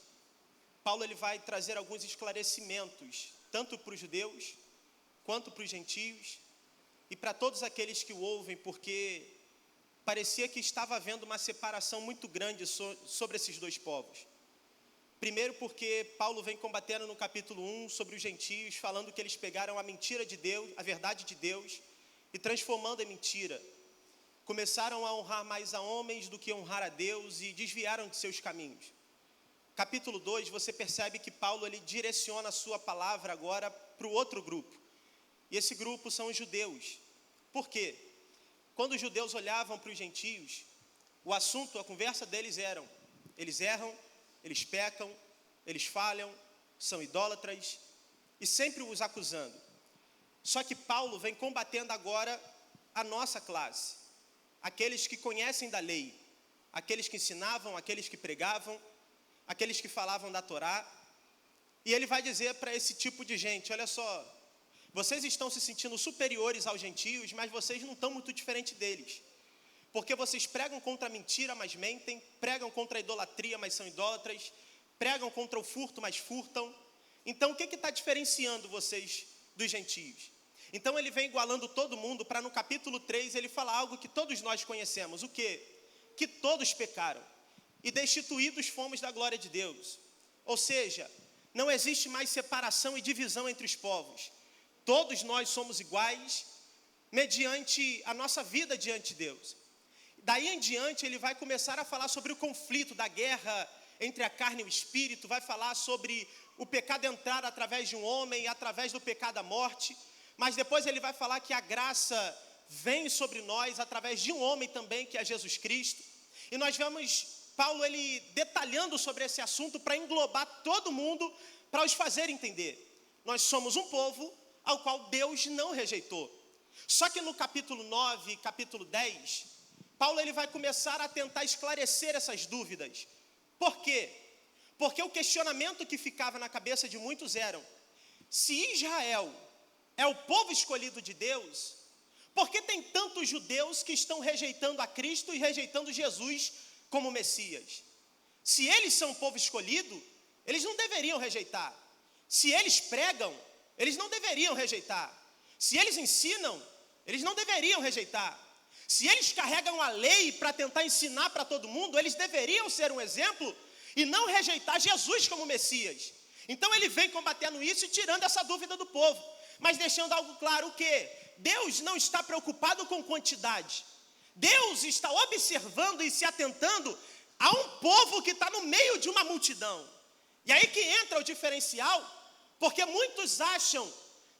Paulo ele vai trazer alguns esclarecimentos, tanto para os judeus, quanto para os gentios, e para todos aqueles que o ouvem, porque parecia que estava havendo uma separação muito grande sobre esses dois povos. Primeiro porque Paulo vem combatendo no capítulo 1 sobre os gentios, falando que eles pegaram a mentira de Deus, a verdade de Deus, e transformando em mentira. Começaram a honrar mais a homens do que honrar a Deus e desviaram de seus caminhos. Capítulo 2, você percebe que Paulo ele direciona a sua palavra agora para o outro grupo. E esse grupo são os judeus. Por quê? Quando os judeus olhavam para os gentios, o assunto, a conversa deles eram: eles erram, eles pecam, eles falham, são idólatras, e sempre os acusando. Só que Paulo vem combatendo agora a nossa classe, aqueles que conhecem da lei, aqueles que ensinavam, aqueles que pregavam, aqueles que falavam da Torá, e ele vai dizer para esse tipo de gente: olha só, vocês estão se sentindo superiores aos gentios, mas vocês não estão muito diferentes deles. Porque vocês pregam contra a mentira, mas mentem, pregam contra a idolatria, mas são idólatras, pregam contra o furto, mas furtam. Então, o que está diferenciando vocês dos gentios? Então, ele vem igualando todo mundo para no capítulo 3 ele falar algo que todos nós conhecemos. O quê? Que todos pecaram e destituídos fomos da glória de Deus. Ou seja, não existe mais separação e divisão entre os povos. Todos nós somos iguais mediante a nossa vida diante de Deus. Daí em diante ele vai começar a falar sobre o conflito da guerra entre a carne e o espírito, vai falar sobre o pecado entrar através de um homem e através do pecado a morte, mas depois ele vai falar que a graça vem sobre nós através de um homem também, que é Jesus Cristo. E nós vemos Paulo ele detalhando sobre esse assunto para englobar todo mundo, para os fazer entender. Nós somos um povo ao qual Deus não rejeitou. Só que no capítulo 9, capítulo 10, Paulo ele vai começar a tentar esclarecer essas dúvidas. Por quê? Porque o questionamento que ficava na cabeça de muitos era: se Israel é o povo escolhido de Deus, por que tem tantos judeus que estão rejeitando a Cristo e rejeitando Jesus como Messias? Se eles são o povo escolhido, eles não deveriam rejeitar. Se eles pregam, eles não deveriam rejeitar. Se eles ensinam, eles não deveriam rejeitar. Se eles carregam a lei para tentar ensinar para todo mundo, eles deveriam ser um exemplo e não rejeitar Jesus como Messias. Então ele vem combatendo isso e tirando essa dúvida do povo, mas deixando algo claro: o quê? Deus não está preocupado com quantidade. Deus está observando e se atentando a um povo que está no meio de uma multidão. E aí que entra o diferencial, porque muitos acham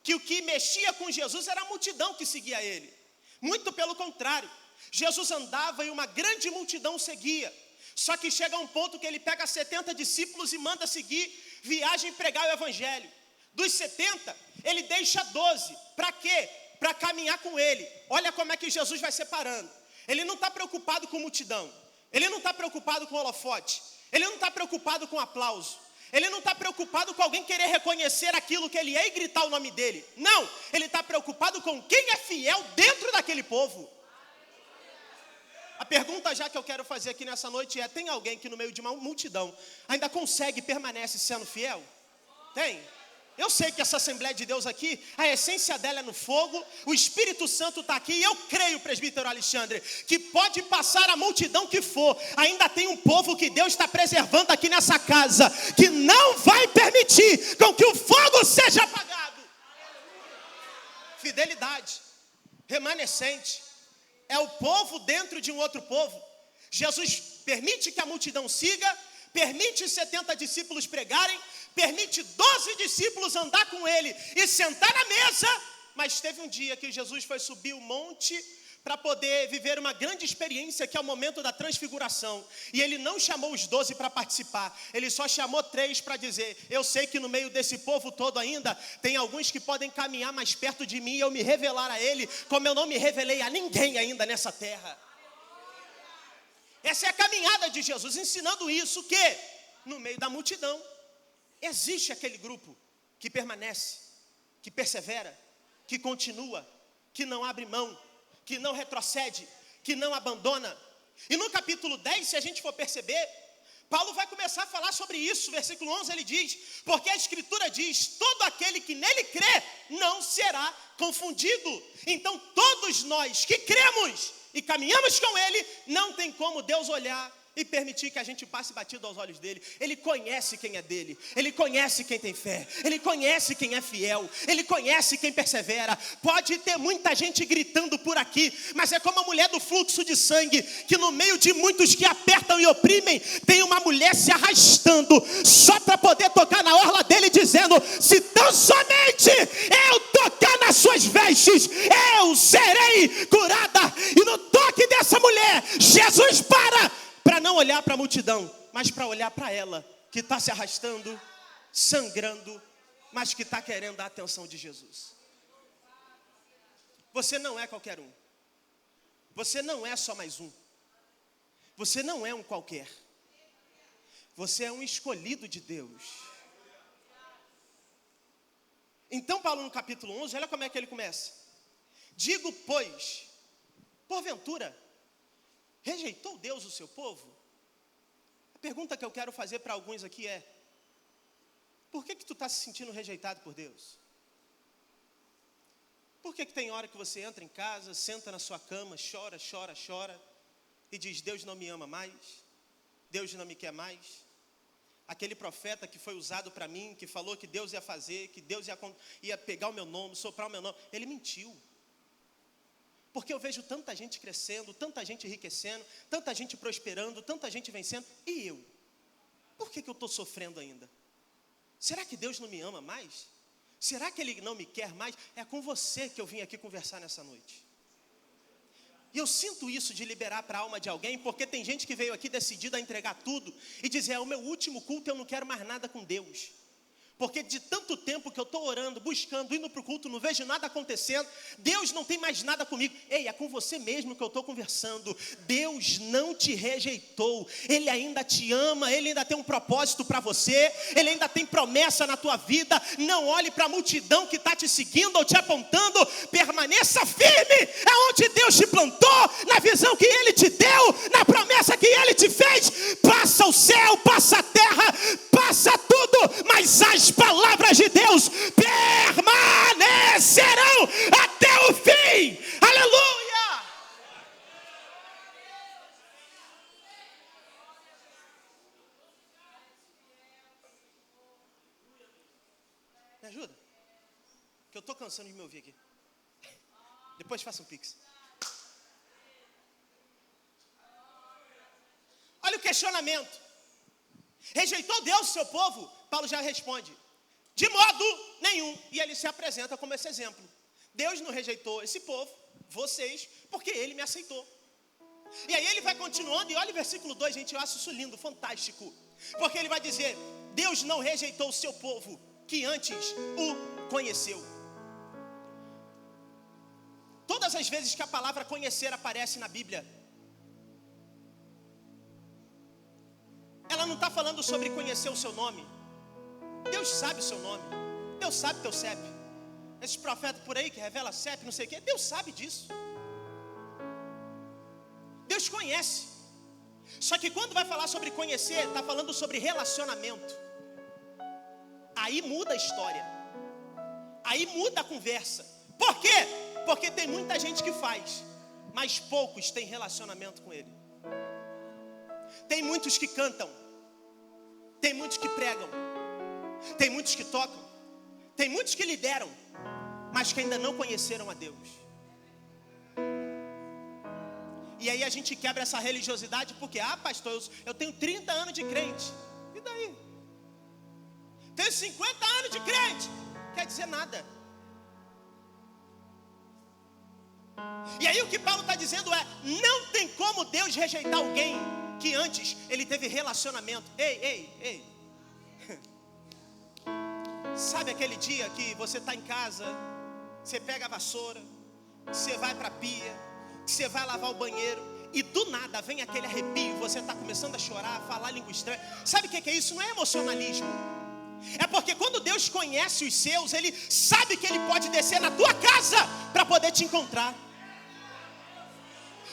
que o que mexia com Jesus era a multidão que seguia ele. Muito pelo contrário, Jesus andava e uma grande multidão seguia. Só que chega um ponto que ele pega 70 discípulos e manda seguir viagem e pregar o evangelho. Dos 70, ele deixa 12. Para quê? Para caminhar com ele. Olha como é que Jesus vai separando. Ele não está preocupado com multidão. Ele não está preocupado com holofote. Ele não está preocupado com aplauso. Ele não está preocupado com alguém querer reconhecer aquilo que ele é e gritar o nome dele. Não, ele está preocupado com quem é fiel dentro daquele povo. A pergunta já que eu quero fazer aqui nessa noite é: tem alguém que no meio de uma multidão ainda consegue e permanece sendo fiel? Tem. Eu sei que essa Assembleia de Deus aqui, a essência dela é no fogo, o Espírito Santo está aqui, e eu creio, presbítero Alexandre, que pode passar a multidão que for, ainda tem um povo que Deus está preservando aqui nessa casa, que não vai permitir com que o fogo seja apagado. Fidelidade, remanescente, é o povo dentro de um outro povo. Jesus permite que a multidão siga, permite 70 discípulos pregarem, permite 12 discípulos andar com ele e sentar na mesa. Mas teve um dia que Jesus foi subir o monte para poder viver uma grande experiência, que é o momento da transfiguração. E ele não chamou os 12 para participar, ele só chamou 3 para dizer: eu sei que no meio desse povo todo ainda tem alguns que podem caminhar mais perto de mim e eu me revelar a ele, como eu não me revelei a ninguém ainda nessa terra. Essa é a caminhada de Jesus, ensinando isso, que no meio da multidão existe aquele grupo que permanece, que persevera, que continua, que não abre mão, que não retrocede, que não abandona. E no capítulo 10, se a gente for perceber, Paulo vai começar a falar sobre isso. Versículo 11 ele diz: porque a Escritura diz: todo aquele que nele crê não será confundido. Então todos nós que cremos e caminhamos com ele, não tem como Deus olhar e permitir que a gente passe batido aos olhos dele. Ele conhece quem é dele, ele conhece quem tem fé, ele conhece quem é fiel, ele conhece quem persevera. Pode ter muita gente gritando por aqui, mas é como a mulher do fluxo de sangue, que no meio de muitos que apertam e oprimem, tem uma mulher se arrastando, só para poder tocar na orla dele, dizendo: se tão somente eu tocar nas suas vestes, eu serei curada. E no toque dessa mulher, Jesus para não olhar para a multidão, mas para olhar para ela, que está se arrastando, sangrando, mas que está querendo a atenção de Jesus. Você não é qualquer um. Você não é só mais um. Você não é um qualquer. Você é um escolhido de Deus. Então Paulo no capítulo 11, olha como é que ele começa: digo, pois, porventura rejeitou Deus o seu povo? A pergunta que eu quero fazer para alguns aqui é: por que tu está se sentindo rejeitado por Deus? Por que tem hora que você entra em casa, senta na sua cama, chora, chora, chora e diz: Deus não me ama mais, Deus não me quer mais? Aquele profeta que foi usado para mim, que falou que Deus ia fazer, que Deus ia pegar o meu nome, soprar o meu nome, ele mentiu. Porque eu vejo tanta gente crescendo, tanta gente enriquecendo, tanta gente prosperando, tanta gente vencendo. E eu? Por que eu estou sofrendo ainda? Será que Deus não me ama mais? Será que Ele não me quer mais? É com você que eu vim aqui conversar nessa noite. E eu sinto isso de liberar para a alma de alguém, porque tem gente que veio aqui decidida a entregar tudo e dizer: é o meu último culto, eu não quero mais nada com Deus. Porque de tanto tempo que eu estou orando, buscando, indo para o culto, não vejo nada acontecendo, Deus não tem mais nada comigo. Ei, é com você mesmo que eu estou conversando. Deus não te rejeitou, Ele ainda te ama, Ele ainda tem um propósito para você, Ele ainda tem promessa na tua vida. Não olhe para a multidão que está te seguindo ou te apontando, permaneça firme aonde Deus te plantou, na visão que Ele te deu, na promessa que Ele te fez. Passa o céu, passa a terra, passa tudo, mas as palavras de Deus permanecerão até o fim. Aleluia! Me ajuda, que eu estou cansando de me ouvir aqui. Depois faça um pix. Olha o questionamento: rejeitou Deus o seu povo? Paulo já responde: De modo nenhum. E ele se apresenta como esse exemplo. Deus não rejeitou esse povo, vocês, porque ele me aceitou. E aí ele vai continuando, e olha o versículo 2, gente, eu acho isso lindo, fantástico. Porque ele vai dizer, Deus não rejeitou o seu povo, que antes o conheceu. Todas as vezes que a palavra conhecer aparece na Bíblia, ela não está falando sobre conhecer o seu nome. Deus sabe o seu nome, Deus sabe teu CEP. Esses profetas por aí que revela CEP, não sei o quê, Deus sabe disso. Deus conhece. Só que quando vai falar sobre conhecer, está falando sobre relacionamento. Aí muda a história. Aí muda a conversa. Por quê? Porque tem muita gente que faz, mas poucos têm relacionamento com Ele. Tem muitos que cantam, tem muitos que pregam, tem muitos que tocam, tem muitos que lideram, mas que ainda não conheceram a Deus. E aí a gente quebra essa religiosidade porque, pastor, eu tenho 30 anos de crente. E daí? Tenho 50 anos de crente. Quer dizer nada. E aí o que Paulo está dizendo é, não tem como Deus rejeitar alguém que antes ele teve relacionamento. Ei. Sabe aquele dia que você está em casa, você pega a vassoura, você vai para a pia, você vai lavar o banheiro e do nada vem aquele arrepio, você está começando a chorar, a falar língua estranha. Sabe o que é isso? Não é emocionalismo. É porque quando Deus conhece os seus, Ele sabe que Ele pode descer na tua casa para poder te encontrar.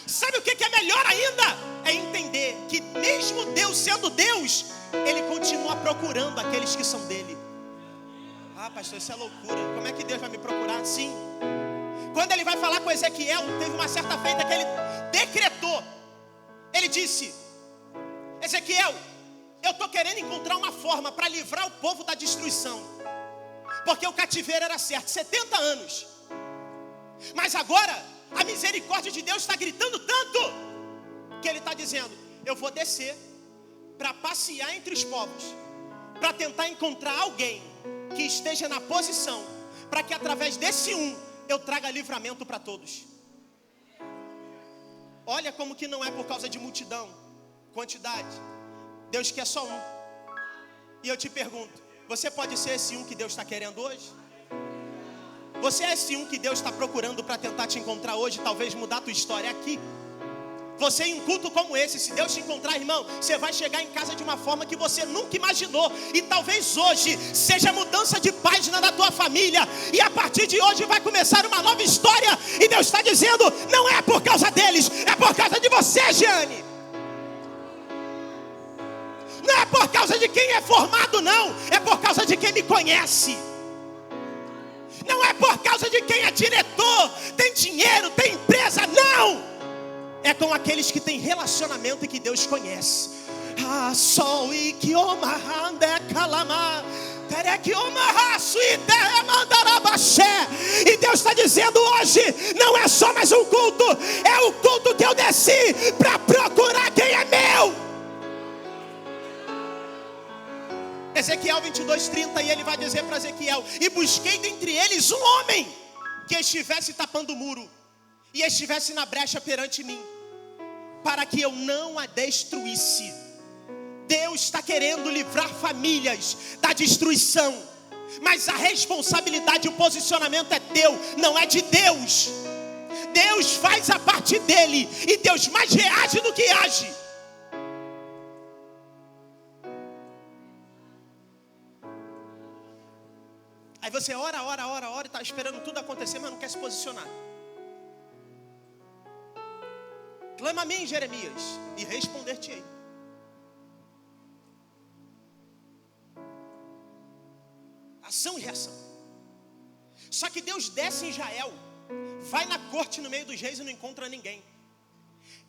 Sabe o que é melhor ainda? É entender que mesmo Deus sendo Deus, Ele continua procurando aqueles que são dele. Pastor, isso é loucura. Como é que Deus vai me procurar? Sim. Quando ele vai falar com Ezequiel, teve uma certa feita que ele decretou. Ele disse, Ezequiel, eu estou querendo encontrar uma forma para livrar o povo da destruição. Porque o cativeiro era certo, 70 anos. Mas agora, a misericórdia de Deus está gritando tanto, que ele está dizendo, eu vou descer para passear entre os povos, para tentar encontrar alguém que esteja na posição, para que através desse eu traga livramento para todos. Olha como que não é por causa de multidão, quantidade. Deus quer só um. E eu te pergunto, você pode ser esse que Deus está querendo hoje? Você é esse que Deus está procurando para tentar te encontrar hoje, talvez mudar a tua história aqui? Você em um culto como esse, se Deus te encontrar, irmão, você vai chegar em casa de uma forma que você nunca imaginou. E talvez hoje seja mudança de página da tua família. E a partir de hoje vai começar uma nova história. E Deus está dizendo, não é por causa deles, é por causa de você, Jeane. Não é por causa de quem é formado, não. É por causa de quem me conhece. Não é por causa de quem é diretor, tem dinheiro, tem empresa, não. É com aqueles que têm relacionamento e que Deus conhece. E Deus está dizendo hoje, não é só mais um culto, é o culto que eu desci para procurar quem é meu. Ezequiel 22:30, e ele vai dizer para Ezequiel, e busquei dentre eles um homem que estivesse tapando o muro e estivesse na brecha perante mim, para que eu não a destruísse. Deus está querendo livrar famílias da destruição, mas a responsabilidade e o posicionamento é teu, não é de Deus. Deus faz a parte dele, e Deus mais reage do que age. Aí você ora e está esperando tudo acontecer, mas não quer se posicionar. Clama a mim, Jeremias, e responder-te-ei. Ação e reação. Só que Deus desce em Israel, vai na corte no meio dos reis e não encontra ninguém.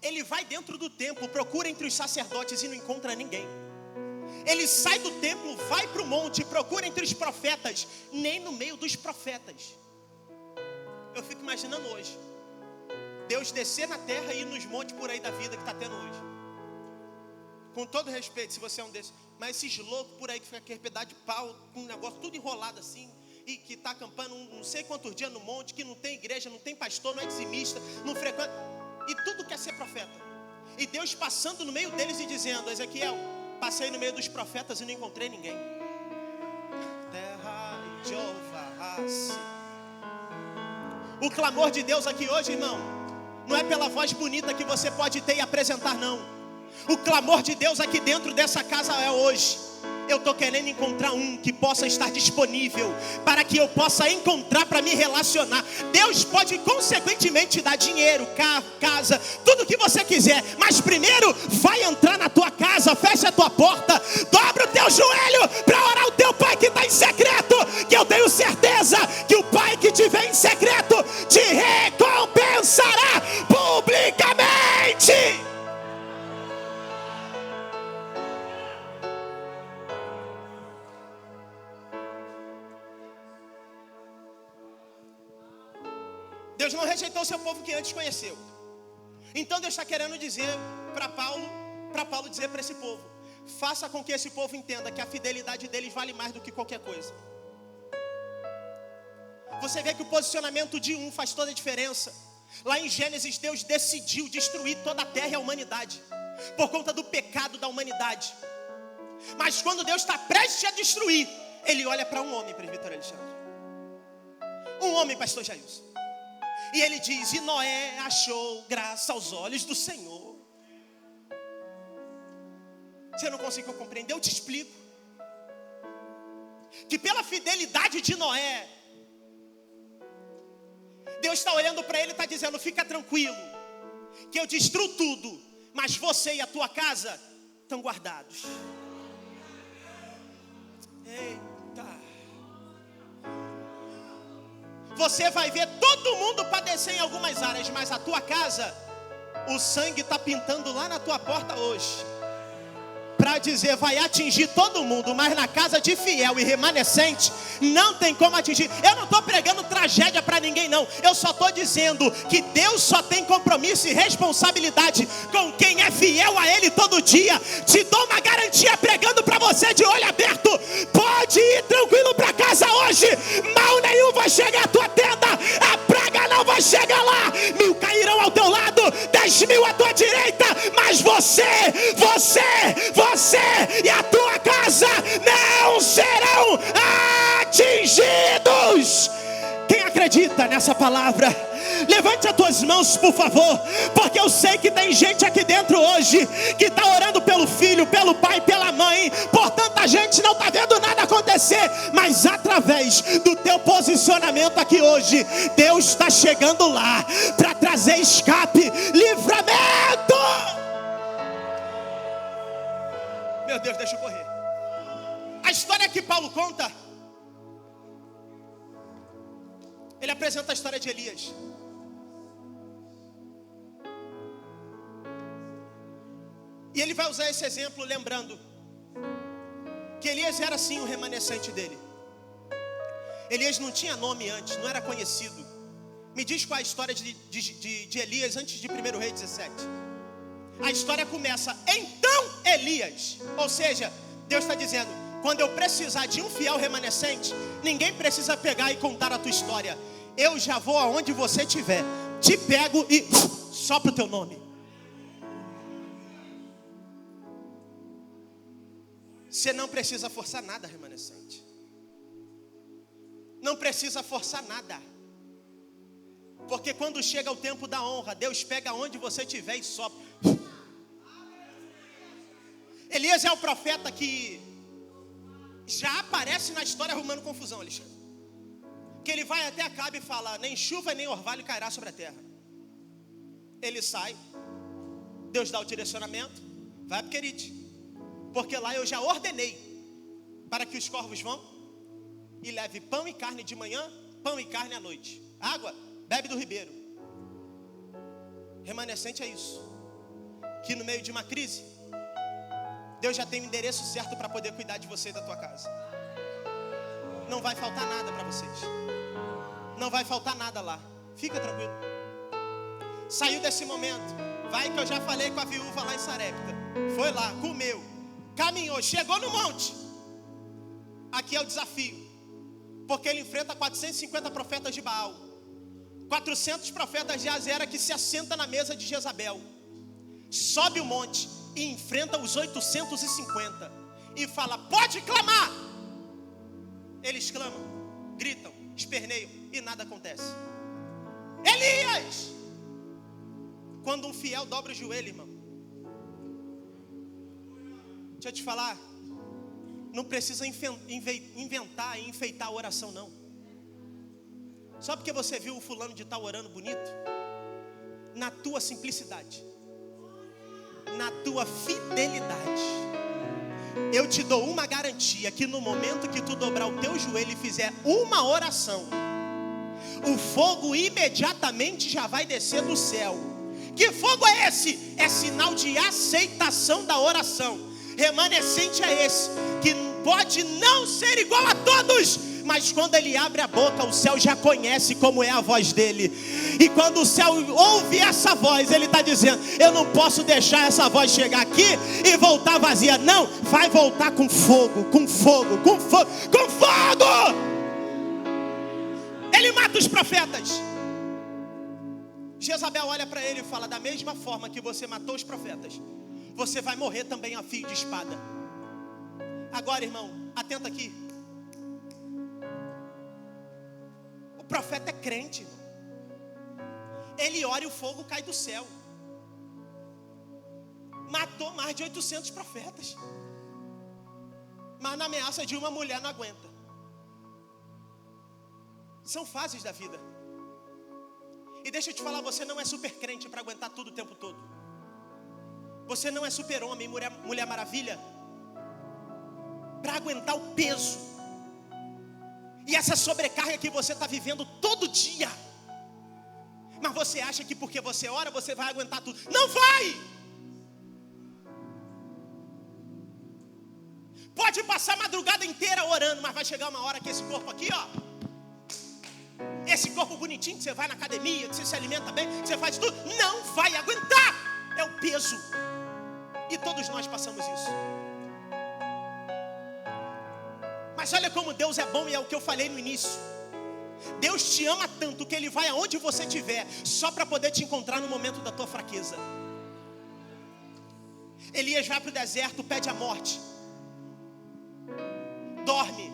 Ele vai dentro do templo, procura entre os sacerdotes e não encontra ninguém. Ele sai do templo, vai para o monte, procura entre os profetas, nem no meio dos profetas. Eu fico imaginando hoje Deus descer na terra e ir nos montes por aí da vida que está tendo hoje. Com todo respeito, se você é um desses, Mas esses loucos por aí que ficam com aquele pedaço de pau, com um negócio tudo enrolado assim, e que está acampando não sei quantos dias no monte, que não tem igreja, não tem pastor, não é dizimista, não frequenta, e tudo quer ser profeta. E Deus passando no meio deles e dizendo: Ezequiel, passei no meio dos profetas e não encontrei ninguém. O clamor de Deus aqui hoje, irmão, não é pela voz bonita que você pode ter e apresentar, não. O clamor de Deus aqui dentro dessa casa é hoje: eu estou querendo encontrar um que possa estar disponível para que eu possa encontrar para me relacionar. Deus pode consequentemente dar dinheiro, carro, casa, tudo que você quiser, mas primeiro vai entrar na tua casa, fecha a tua porta, dobra o teu joelho para orar o teu pai que está em secreto, que eu tenho certeza que o pai que te vê em secreto te recompensará publicamente. Deus não rejeitou o seu povo que antes conheceu. Então Deus está querendo dizer para Paulo dizer para esse povo: faça com que esse povo entenda que a fidelidade deles vale mais do que qualquer coisa. Você vê que o posicionamento de um faz toda a diferença. Lá em Gênesis, Deus decidiu destruir toda a terra e a humanidade por conta do pecado da humanidade. Mas quando Deus está prestes a destruir, Ele olha para um homem, presbítero Alexandre, um homem, pastor Jailson, e ele diz: e Noé achou graça aos olhos do Senhor. Você não conseguiu compreender? Eu te explico. Que pela fidelidade de Noé, Deus está olhando para ele e está dizendo: fica tranquilo, que eu destruo tudo, mas você e a tua casa estão guardados. Eita. Você vai ver todo mundo padecer em algumas áreas, mas a tua casa, o sangue está pintando lá na tua porta hoje, para dizer: vai atingir todo mundo, mas na casa de fiel e remanescente não tem como atingir. Eu não estou pregando tragédia para ninguém, não. Eu só estou dizendo que Deus só tem compromisso e responsabilidade com quem é fiel a Ele todo dia. Te dou uma garantia pregando para você de olho aberto: pode ir tranquilo para casa hoje, mal nenhum vai chegar à tua tenda, a praga não vai chegar lá. 1000 cairão ao teu lado, 10.000 à tua direita, mas você e a tua casa não serão atingidos. Quem acredita nessa palavra, levante as tuas mãos, por favor, porque eu sei que tem gente aqui dentro hoje que está orando pelo filho, pelo pai, pela mãe. Portanto, a gente não está vendo nada acontecer, mas através do teu posicionamento aqui hoje, Deus está chegando lá para trazer escape, livramento. Meu Deus, deixa eu correr. A história que Paulo conta, ele apresenta a história de Elias. E ele vai usar esse exemplo lembrando que Elias era sim o remanescente dele. Elias não tinha nome antes, não era conhecido. Me diz qual é a história de Elias antes de 1 Reis 17. A história começa: então Elias. Ou seja, Deus está dizendo: quando eu precisar de um fiel remanescente, ninguém precisa pegar e contar a tua história. Eu já vou aonde você estiver, te pego e sopro o teu nome. Você não precisa forçar nada, remanescente. Não precisa forçar nada. Porque quando chega o tempo da honra, Deus pega onde você estiver e sopra. Elias é o profeta que já aparece na história arrumando confusão, Alexandre. Que ele vai até Acabe e fala: nem chuva nem orvalho cairá sobre a terra. Ele sai, Deus dá o direcionamento: vai para Querite, porque lá eu já ordenei para que os corvos vão e leve pão e carne de manhã, pão e carne à noite. Água, bebe do ribeiro. Remanescente é isso, que no meio de uma crise, Deus já tem o endereço certo para poder cuidar de você e da tua casa. Não vai faltar nada para vocês. Não vai faltar nada lá. Fica tranquilo. Saiu desse momento. Vai que eu já falei com a viúva lá em Sarepta. Foi lá, comeu. caminhou, chegou no monte. Aqui é o desafio, porque ele enfrenta 450 profetas de Baal, 400 profetas de Azera que se assenta na mesa de Jezabel. Sobe o monte e enfrenta os 850 e fala: pode clamar. Eles clamam, gritam, esperneiam e nada acontece. Elias, quando um fiel dobra o joelho, irmão, deixa eu te falar, não precisa inventar e enfeitar a oração, não. Só porque você viu o fulano de tal orando bonito, na tua simplicidade, na tua fidelidade, eu te dou uma garantia, que no momento que tu dobrar o teu joelho e fizer uma oração, o fogo imediatamente já vai descer do céu. Que fogo é esse? É sinal de aceitação da oração. Remanescente é esse, que pode não ser igual a todos, mas quando ele abre a boca, o céu já conhece como é a voz dele. E quando o céu ouve essa voz, ele está dizendo: eu não posso deixar essa voz chegar aqui e voltar vazia. Não, vai voltar com fogo, com fogo, com fogo, com fogo. Ele mata os profetas. Jezabel olha para ele e fala: da mesma forma que você matou os profetas, você vai morrer também a fio de espada. Agora, irmão, atenta aqui. O profeta é crente, irmão. Ele ora e o fogo cai do céu. Matou mais de 800 profetas, mas na ameaça de uma mulher não aguenta. São fases da vida. E deixa eu te falar, você não é super crente para aguentar tudo o tempo todo. Você não é super homem, mulher maravilha, para aguentar o peso e essa sobrecarga que você está vivendo todo dia. Mas você acha que porque você ora, você vai aguentar tudo. Não vai! Pode passar a madrugada inteira orando, mas vai chegar uma hora que esse corpo aqui, ó, esse corpo bonitinho que você vai na academia, que você se alimenta bem, que você faz tudo, não vai aguentar. É o peso. E todos nós passamos isso. Mas olha como Deus é bom, e é o que eu falei no início. Deus te ama tanto que Ele vai aonde você estiver, só para poder te encontrar no momento da tua fraqueza. Elias vai para o deserto, pede a morte, dorme.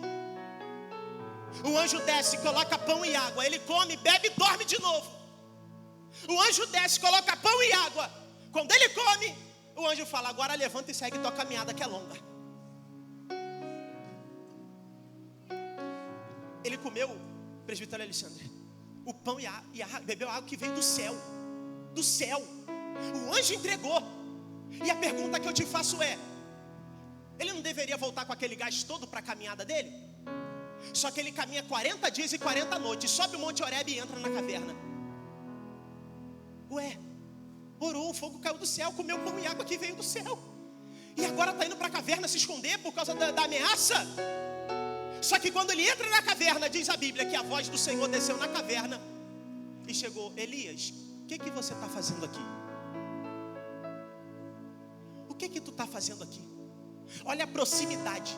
O anjo desce, coloca pão e água. Ele come, bebe e dorme de novo. O anjo desce, coloca pão e água. Quando ele come, o anjo fala: agora levanta e segue tua caminhada que é longa. Ele comeu, presbítero Alexandre, o pão e a água, bebeu a água que veio do céu. Do céu. O anjo entregou. E a pergunta que eu te faço é: ele não deveria voltar com aquele gás todo para a caminhada dele? Só que ele caminha 40 dias e 40 noites, sobe o Monte Horebe e entra na caverna. Ué, orou, o fogo caiu do céu, comeu pão e água que veio do céu, e agora está indo para a caverna se esconder por causa da ameaça. Só que quando ele entra na caverna, diz a Bíblia que a voz do Senhor desceu na caverna e chegou: Elias, o que você está fazendo aqui? O que tu está fazendo aqui? Olha a proximidade.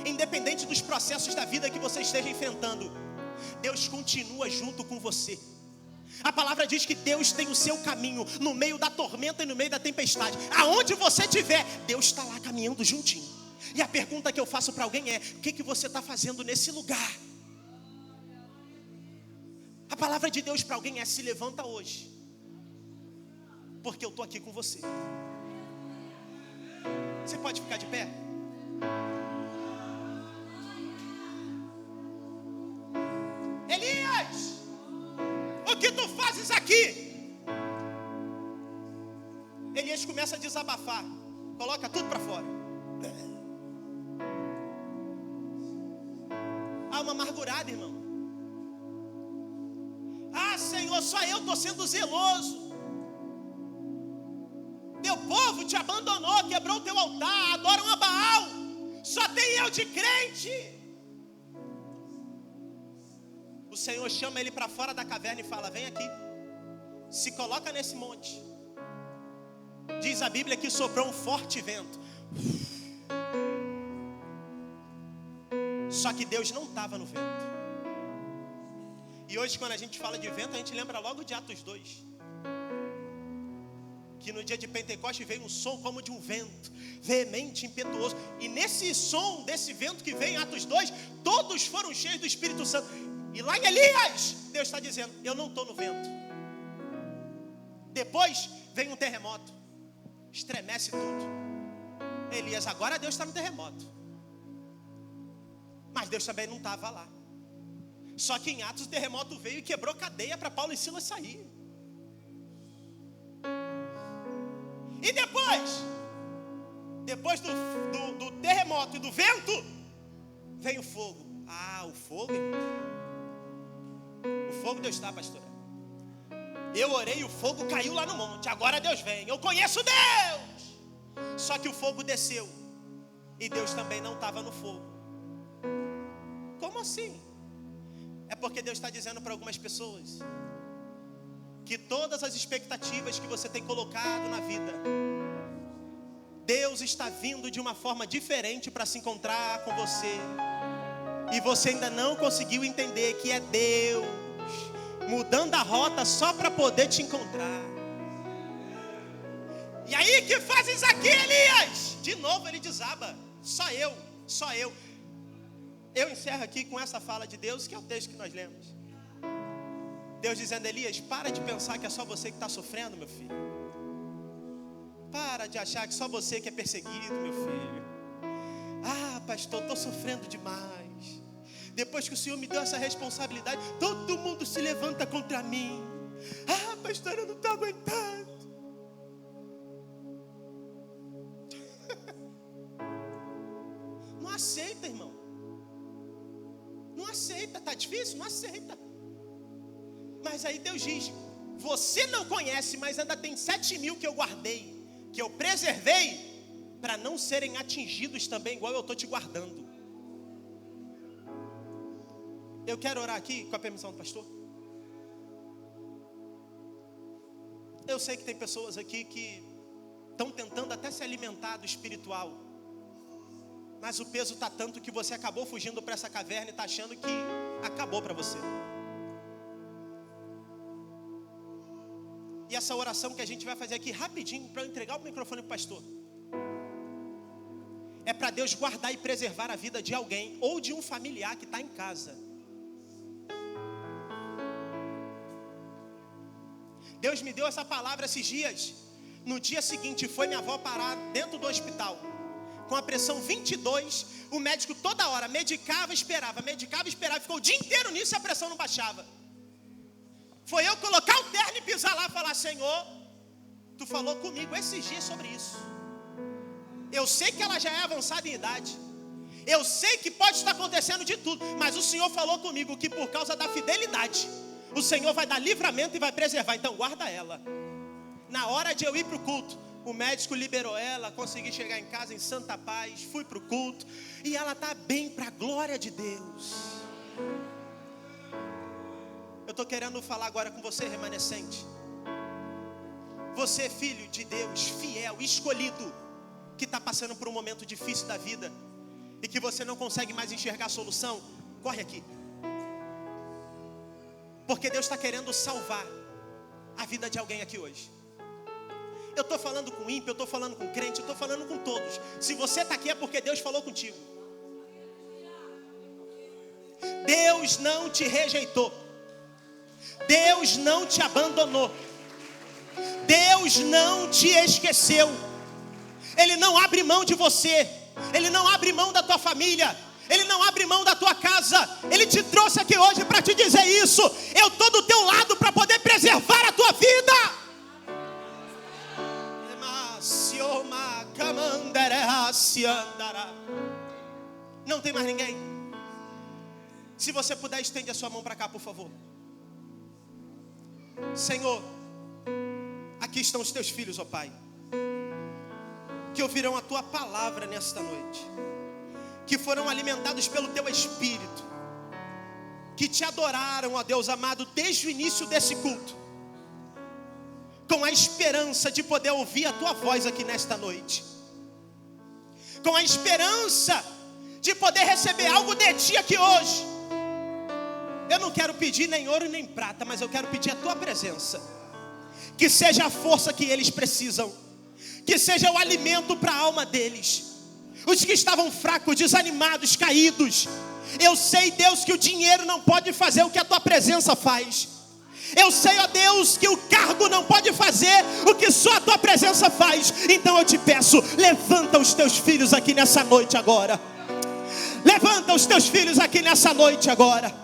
Independente dos processos da vida que você esteja enfrentando, Deus continua junto com você. A palavra diz que Deus tem o seu caminho no meio da tormenta e no meio da tempestade. Aonde você estiver, Deus está lá caminhando juntinho. E a pergunta que eu faço para alguém é: o que você está fazendo nesse lugar? A palavra de Deus para alguém é: se levanta hoje, porque eu estou aqui com você. Você pode ficar de pé? Elias, o que tu fazes aqui? Elias começa a desabafar, coloca tudo para fora. Alma amargurada, irmão. Ah, Senhor, só eu estou sendo zeloso. Teu povo te abandonou, quebrou o teu altar, adoram a Baal. Só tem eu de crente. O Senhor chama ele para fora da caverna e fala: vem aqui, se coloca nesse monte. Diz a Bíblia que soprou um forte vento. Só que Deus não estava no vento. E hoje, quando a gente fala de vento, a gente lembra logo de Atos 2. Que no dia de Pentecoste veio um som como de um vento, veemente, impetuoso. E nesse som, desse vento que veio em Atos 2, todos foram cheios do Espírito Santo. E lá em Elias, Deus está dizendo, eu não estou no vento. Depois vem um terremoto, estremece tudo. Elias, agora Deus está no terremoto. Mas Deus também não estava lá. Só que em Atos o terremoto veio e quebrou cadeia para Paulo e Silas sair. E depois do terremoto e do vento, vem o fogo. Ah, o fogo, irmão. O fogo Deus está, pastora. Eu orei e o fogo caiu lá no monte. Agora Deus vem. Eu conheço Deus. Só que o fogo desceu. E Deus também não estava no fogo. Como assim? É porque Deus está dizendo para algumas pessoas que todas as expectativas que você tem colocado na vida, Deus está vindo de uma forma diferente para se encontrar com você. E você ainda não conseguiu entender que é Deus mudando a rota só para poder te encontrar. E aí, que fazes aqui, Elias? De novo ele desaba. Só eu. Eu encerro aqui com essa fala de Deus, que é o texto que nós lemos. Deus dizendo, Elias, para de pensar que é só você que está sofrendo, meu filho. Para de achar que só você que é perseguido, meu filho. Ah, pastor, estou sofrendo demais. Depois que o Senhor me deu essa responsabilidade, todo mundo se levanta contra mim. Ah, pastor, eu não estou aguentando. Não aceita, irmão. Não aceita, tá difícil? Não aceita. Mas aí Deus diz, você não conhece, mas ainda tem 7.000 que eu guardei, que eu preservei, para não serem atingidos também, igual eu estou te guardando. Eu quero orar aqui, com a permissão do pastor. Eu sei que tem pessoas aqui que estão tentando até se alimentar do espiritual, mas o peso está tanto que você acabou fugindo para essa caverna e está achando que acabou para você. E essa oração que a gente vai fazer aqui rapidinho, para eu entregar o microfone para o pastor, é para Deus guardar e preservar a vida de alguém ou de um familiar que está em casa. Deus me deu essa palavra esses dias. No dia seguinte foi minha avó parar dentro do hospital com a pressão 22, o médico toda hora medicava, esperava, ficou o dia inteiro nisso e a pressão não baixava. Foi eu colocar o terno e pisar lá e falar, Senhor, Tu falou comigo esses dias sobre isso. Eu sei que ela já é avançada em idade, eu sei que pode estar acontecendo de tudo, mas o Senhor falou comigo que por causa da fidelidade, o Senhor vai dar livramento e vai preservar, então guarda ela. Na hora de eu ir para o culto, o médico liberou ela, consegui chegar em casa em santa paz, fui para o culto, e ela está bem, para a glória de Deus. Eu estou querendo falar agora com você, remanescente. Você, filho de Deus, fiel, escolhido, que está passando por um momento difícil da vida, e que você não consegue mais enxergar a solução, corre aqui. Porque Deus está querendo salvar a vida de alguém aqui hoje. Eu estou falando com ímpio, eu estou falando com crente, eu estou falando com todos. Se você está aqui é porque Deus falou contigo. Deus não te rejeitou. Deus não te abandonou. Deus não te esqueceu. Ele não abre mão de você. Ele não abre mão da tua família. Ele não abre mão da tua casa. Ele te trouxe aqui hoje para te dizer isso. Eu estou do teu lado para poder preservar a tua vida. Não tem mais ninguém? Se você puder, estende a sua mão para cá, por favor. Senhor, aqui estão os teus filhos, ó Pai, que ouvirão a tua palavra nesta noite, que foram alimentados pelo teu Espírito, que te adoraram, ó Deus amado, desde o início desse culto, com a esperança de poder ouvir a tua voz aqui nesta noite. com a esperança de poder receber algo de Ti aqui hoje. Eu não quero pedir nem ouro nem prata, mas eu quero pedir a Tua presença. Que seja a força que eles precisam, que seja o alimento para a alma deles. Os que estavam fracos, desanimados, caídos. Eu sei, Deus, que o dinheiro não pode fazer o que a Tua presença faz. Eu sei, ó Deus, que o cargo não pode fazer o que só a Tua presença faz. Então eu te peço, levanta os Teus filhos aqui nessa noite agora. Levanta os Teus filhos aqui nessa noite agora.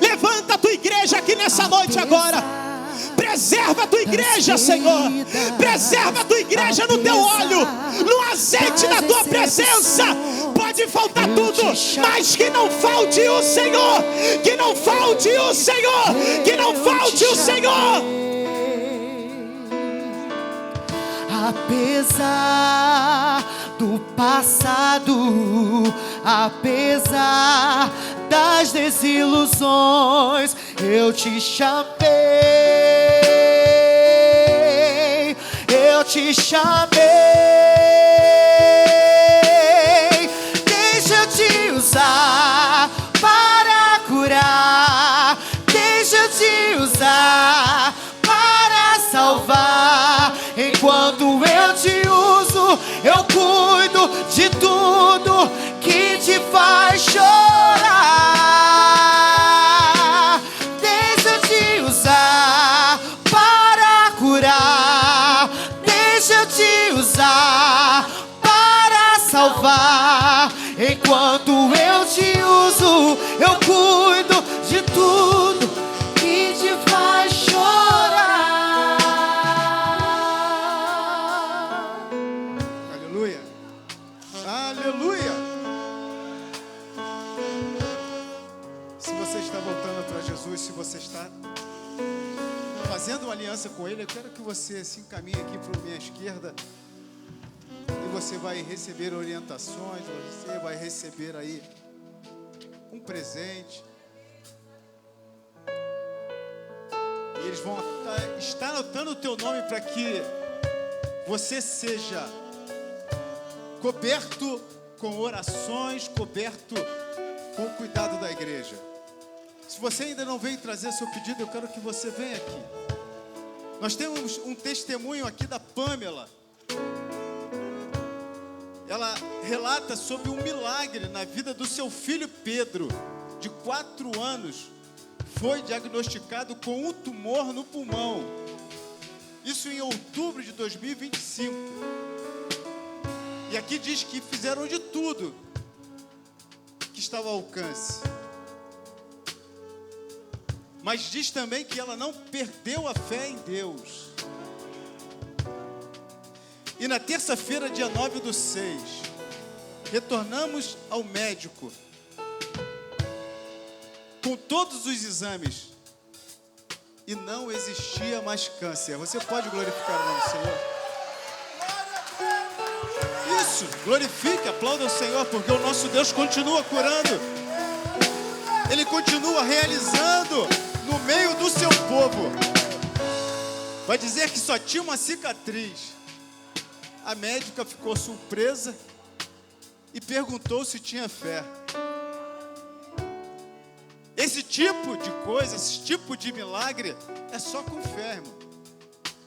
Levanta a Tua igreja aqui nessa noite agora. Preserva a Tua igreja, Senhor. Preserva a Tua igreja no Teu óleo, no azeite da Tua presença. Pode faltar tudo, mas que não falte o Senhor. Que não falte o Senhor. Que não falte o Senhor. Apesar do passado, apesar das desilusões, eu te chamei, eu te chamei. Deixa eu te usar para curar, deixa eu te usar para salvar. Enquanto eu te uso, eu cuido de tudo que te faz chorar. Deixa eu te usar para curar, deixa eu te usar para salvar. Enquanto eu te uso, eu cuido de tudo que te faz chorar. Aleluia. Aleluia. Se você está voltando para Jesus, se você está fazendo uma aliança com Ele, eu quero que você se encaminhe aqui para a minha esquerda. E você vai receber orientações, você vai receber aí um presente. E eles vão estar anotando o teu nome para que você seja coberto com orações, coberto com o cuidado da igreja. Se você ainda não veio trazer seu pedido, eu quero que você venha aqui. Nós temos um testemunho aqui da Pamela. Ela relata sobre um milagre na vida do seu filho Pedro, de 4 anos. Foi diagnosticado com um tumor no pulmão. Isso em outubro de 2025. E aqui diz que fizeram de tudo que estava ao alcance. Mas diz também que ela não perdeu a fé em Deus. E na terça-feira, dia 9/6, retornamos ao médico com todos os exames e não existia mais câncer. Você pode glorificar o nome do Senhor? Isso, glorifique, aplauda o Senhor, porque o nosso Deus continua curando. Ele continua realizando no meio do seu povo. Vai dizer que só tinha uma cicatriz. A médica ficou surpresa e perguntou se tinha fé. Esse tipo de coisa, esse tipo de milagre é só com fé, irmão.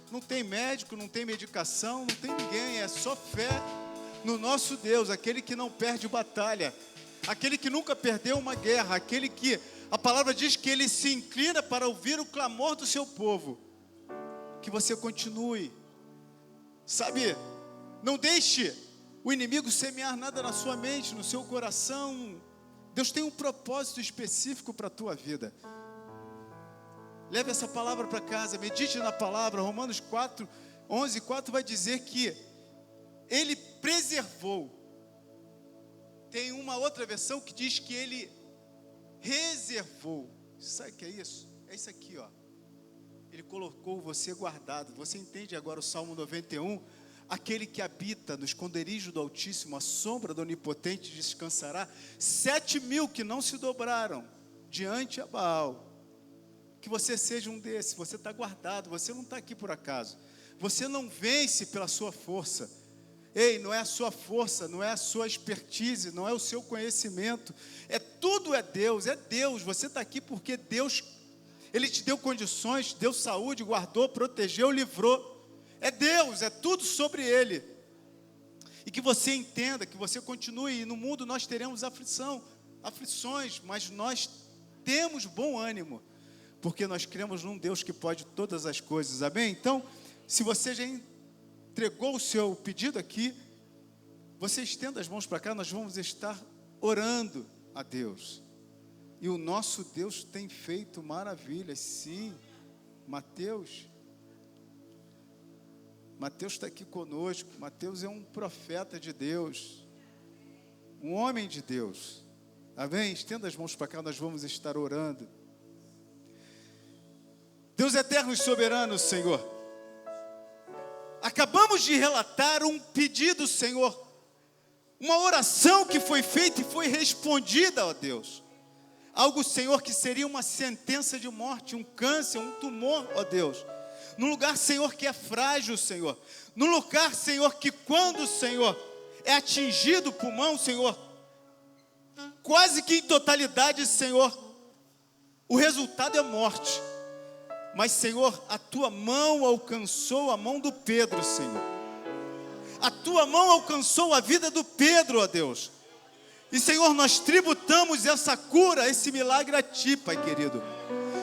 Não tem médico, não tem medicação, não tem ninguém, é só fé no nosso Deus, aquele que não perde batalha, aquele que nunca perdeu uma guerra, aquele que a palavra diz que ele se inclina para ouvir o clamor do seu povo. Que você continue, sabe? Não deixe o inimigo semear nada na sua mente, no seu coração. Deus tem um propósito específico para a tua vida. Leve essa palavra para casa, medite na palavra. Romanos 4:11, vai dizer que Ele preservou. Tem uma outra versão que diz que Ele reservou. Sabe o que é isso? É isso aqui, ó. Ele colocou você guardado. Você entende agora o Salmo 91? Aquele que habita no esconderijo do Altíssimo, a sombra do Onipotente descansará. 7.000 que não se dobraram diante a Baal. Que você seja um desses. Você está guardado, você não está aqui por acaso. Você não vence pela sua força. Ei, não é a sua força, não é a sua expertise, não é o seu conhecimento. Tudo é Deus, é Deus. Você está aqui porque Deus, Ele te deu condições, deu saúde, guardou, protegeu, livrou. É Deus, é tudo sobre Ele. E que você entenda, que você continue. E no mundo nós teremos aflições, mas nós temos bom ânimo, porque nós cremos num Deus que pode todas as coisas, amém? Então, se você já entregou o seu pedido aqui, você estenda as mãos para cá, nós vamos estar orando a Deus. E o nosso Deus tem feito maravilhas, sim. Mateus está aqui conosco. Mateus é um profeta de Deus, um homem de Deus, amém? Estenda as mãos para cá, nós vamos estar orando. Deus eterno e soberano, Senhor, acabamos de relatar um pedido, Senhor, uma oração que foi feita e foi respondida, ó Deus. Algo, Senhor, que seria uma sentença de morte, um câncer, um tumor, ó Deus. Num lugar, Senhor, que é frágil, Senhor. Num lugar, Senhor, que quando, Senhor, é atingido o pulmão, Senhor, quase que em totalidade, Senhor, o resultado é morte. Mas, Senhor, a tua mão alcançou a mão do Pedro, Senhor. A tua mão alcançou a vida do Pedro, ó Deus. E, Senhor, nós tributamos essa cura, esse milagre a Ti, Pai querido.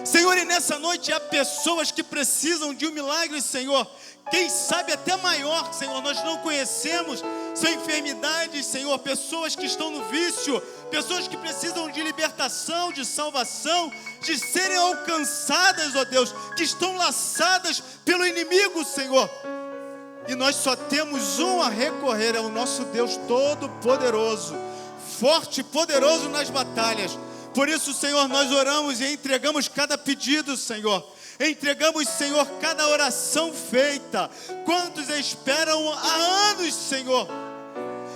Senhor, e nessa noite há pessoas que precisam de um milagre, Senhor. Quem sabe até maior, Senhor, nós não conhecemos. São enfermidades, Senhor, pessoas que estão no vício, pessoas que precisam de libertação, de salvação, de serem alcançadas, ó Deus, que estão laçadas pelo inimigo, Senhor. E nós só temos um a recorrer, é o nosso Deus Todo-Poderoso, forte e poderoso nas batalhas. Por isso, Senhor, nós oramos e entregamos cada pedido, Senhor. Entregamos, Senhor, cada oração feita. Quantos esperam há anos, Senhor?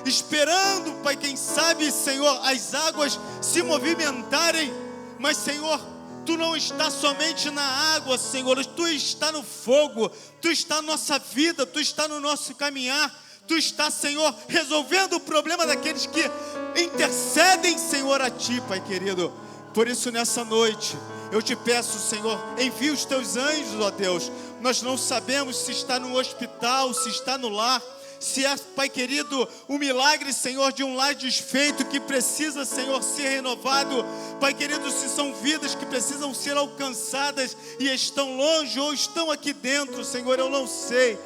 Esperando, Pai, quem sabe, Senhor, as águas se movimentarem. Mas, Senhor, Tu não está somente na água, Senhor. Tu está no fogo. Tu está na nossa vida. Tu está no nosso caminhar. Tu está, Senhor, resolvendo o problema daqueles que intercedem, Senhor, a Ti, Pai querido. Por isso, nessa noite, eu te peço, Senhor, envia os Teus anjos, ó Deus. Nós não sabemos se está no hospital, se está no lar, se é, Pai querido, um milagre, Senhor, de um lar desfeito que precisa, Senhor, ser renovado. Pai querido, se são vidas que precisam ser alcançadas e estão longe ou estão aqui dentro, Senhor, eu não sei.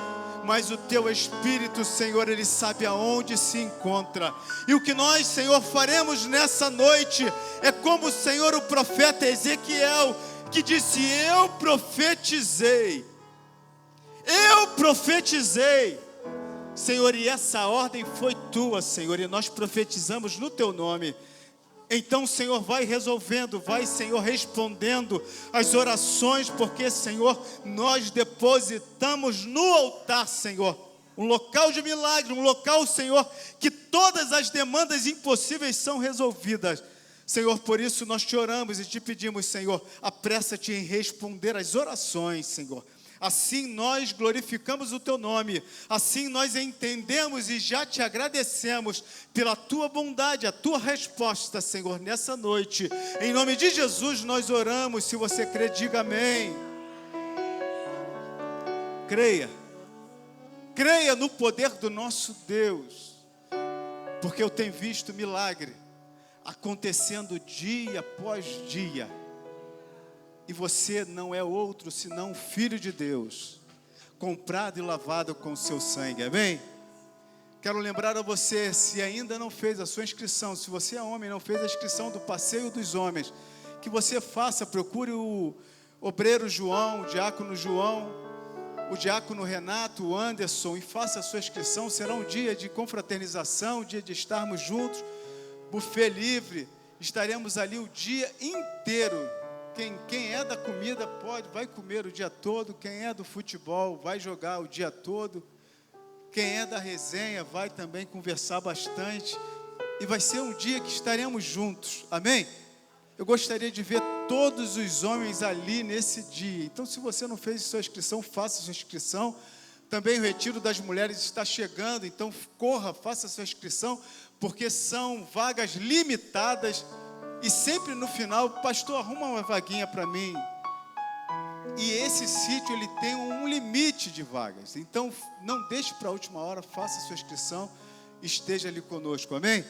Mas o Teu Espírito, Senhor, Ele sabe aonde se encontra. E o que nós, Senhor, faremos nessa noite é como, Senhor, o profeta Ezequiel, que disse: eu profetizei. Eu profetizei. Senhor, e essa ordem foi Tua, Senhor, e nós profetizamos no Teu nome. Então, Senhor, vai resolvendo, vai, Senhor, respondendo as orações, porque, Senhor, nós depositamos no altar, Senhor, um local de milagre, um local, Senhor, que todas as demandas impossíveis são resolvidas. Senhor, por isso nós te oramos e te pedimos, Senhor, apressa-te em responder as orações, Senhor. Assim nós glorificamos o Teu nome, assim nós entendemos e já te agradecemos pela Tua bondade, a Tua resposta, Senhor, nessa noite. Em nome de Jesus nós oramos. Se você crê, diga amém. Creia no poder do nosso Deus, porque eu tenho visto milagre acontecendo dia após dia. E você não é outro senão um filho de Deus, comprado e lavado com o seu sangue, amém? Quero lembrar a você, se ainda não fez a sua inscrição, se você é homem e não fez a inscrição do Passeio dos Homens, que você faça, procure o obreiro João, o diácono João, o diácono Renato, o Anderson, e faça a sua inscrição. Será um dia de confraternização, um dia de estarmos juntos, buffet livre, estaremos ali o dia inteiro. Quem é da comida vai comer o dia todo. Quem é do futebol vai jogar o dia todo. Quem é da resenha vai também conversar bastante. E vai ser um dia que estaremos juntos, amém? Eu gostaria de ver todos os homens ali nesse dia. Então, se você não fez sua inscrição, faça sua inscrição. Também o retiro das mulheres está chegando, então corra, faça sua inscrição, porque são vagas limitadas. E sempre no final, pastor, arruma uma vaguinha para mim. E esse sítio, ele tem um limite de vagas. Então, não deixe para a última hora, faça sua inscrição, esteja ali conosco, amém?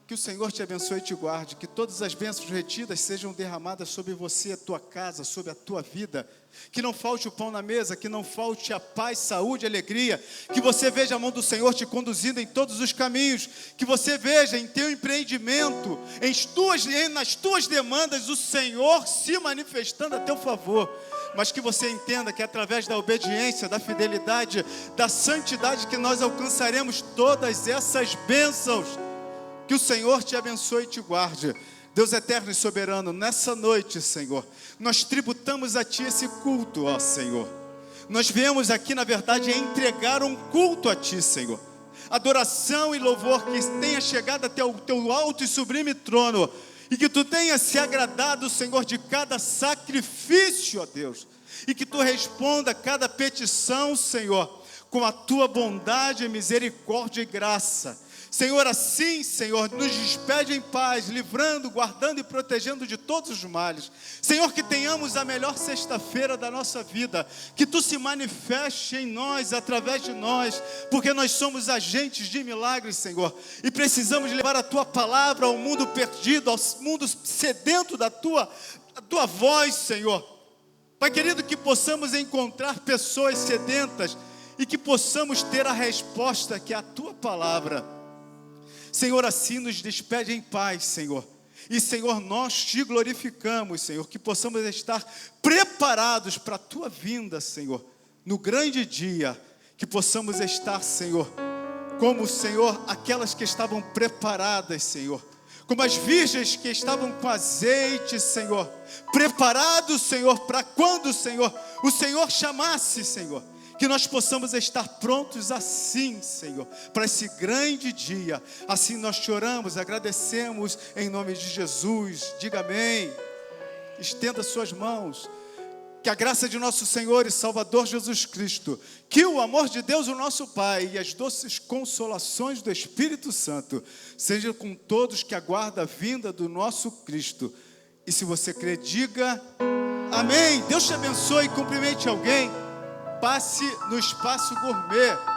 Que o Senhor te abençoe e te guarde, que todas as bênçãos retidas sejam derramadas sobre você, a tua casa, sobre a tua vida. Que não falte o pão na mesa, que não falte a paz, saúde, alegria. Que você veja a mão do Senhor te conduzindo em todos os caminhos. Que você veja em teu empreendimento, nas tuas demandas, o Senhor se manifestando a teu favor. Mas que você entenda que é através da obediência, da fidelidade, da santidade que nós alcançaremos todas essas bênçãos. Que o Senhor te abençoe e te guarde. Deus eterno e soberano, nessa noite, Senhor, nós tributamos a Ti esse culto, ó Senhor. Nós viemos aqui, na verdade, entregar um culto a Ti, Senhor. Adoração e louvor que tenha chegado até o Teu alto e sublime trono. E que Tu tenha se agradado, Senhor, de cada sacrifício, ó Deus. E que Tu responda a cada petição, Senhor, com a Tua bondade, misericórdia e graça. Senhor, assim, Senhor, nos despede em paz, livrando, guardando e protegendo de todos os males. Senhor, que tenhamos a melhor sexta-feira da nossa vida, que Tu se manifeste em nós, através de nós, porque nós somos agentes de milagres, Senhor, e precisamos levar a Tua palavra ao mundo perdido, ao mundo sedento da Tua voz, Senhor. Pai querido, que possamos encontrar pessoas sedentas e que possamos ter a resposta que é a Tua palavra. Senhor, assim nos despede em paz, Senhor. E, Senhor, nós Te glorificamos, Senhor, que possamos estar preparados para a Tua vinda, Senhor, no grande dia, que possamos estar, Senhor, como, Senhor, aquelas que estavam preparadas, Senhor, como as virgens que estavam com azeite, Senhor, preparados, Senhor, para quando, Senhor, o Senhor chamasse, Senhor, que nós possamos estar prontos assim, Senhor, para esse grande dia. Assim nós te oramos, agradecemos em nome de Jesus. Diga amém. Estenda suas mãos. Que a graça de nosso Senhor e Salvador Jesus Cristo, que o amor de Deus, o nosso Pai, e as doces consolações do Espírito Santo, seja com todos que aguardam a vinda do nosso Cristo. E se você crê, diga amém. Deus te abençoe e cumprimente alguém. Passe no Espaço Gourmet.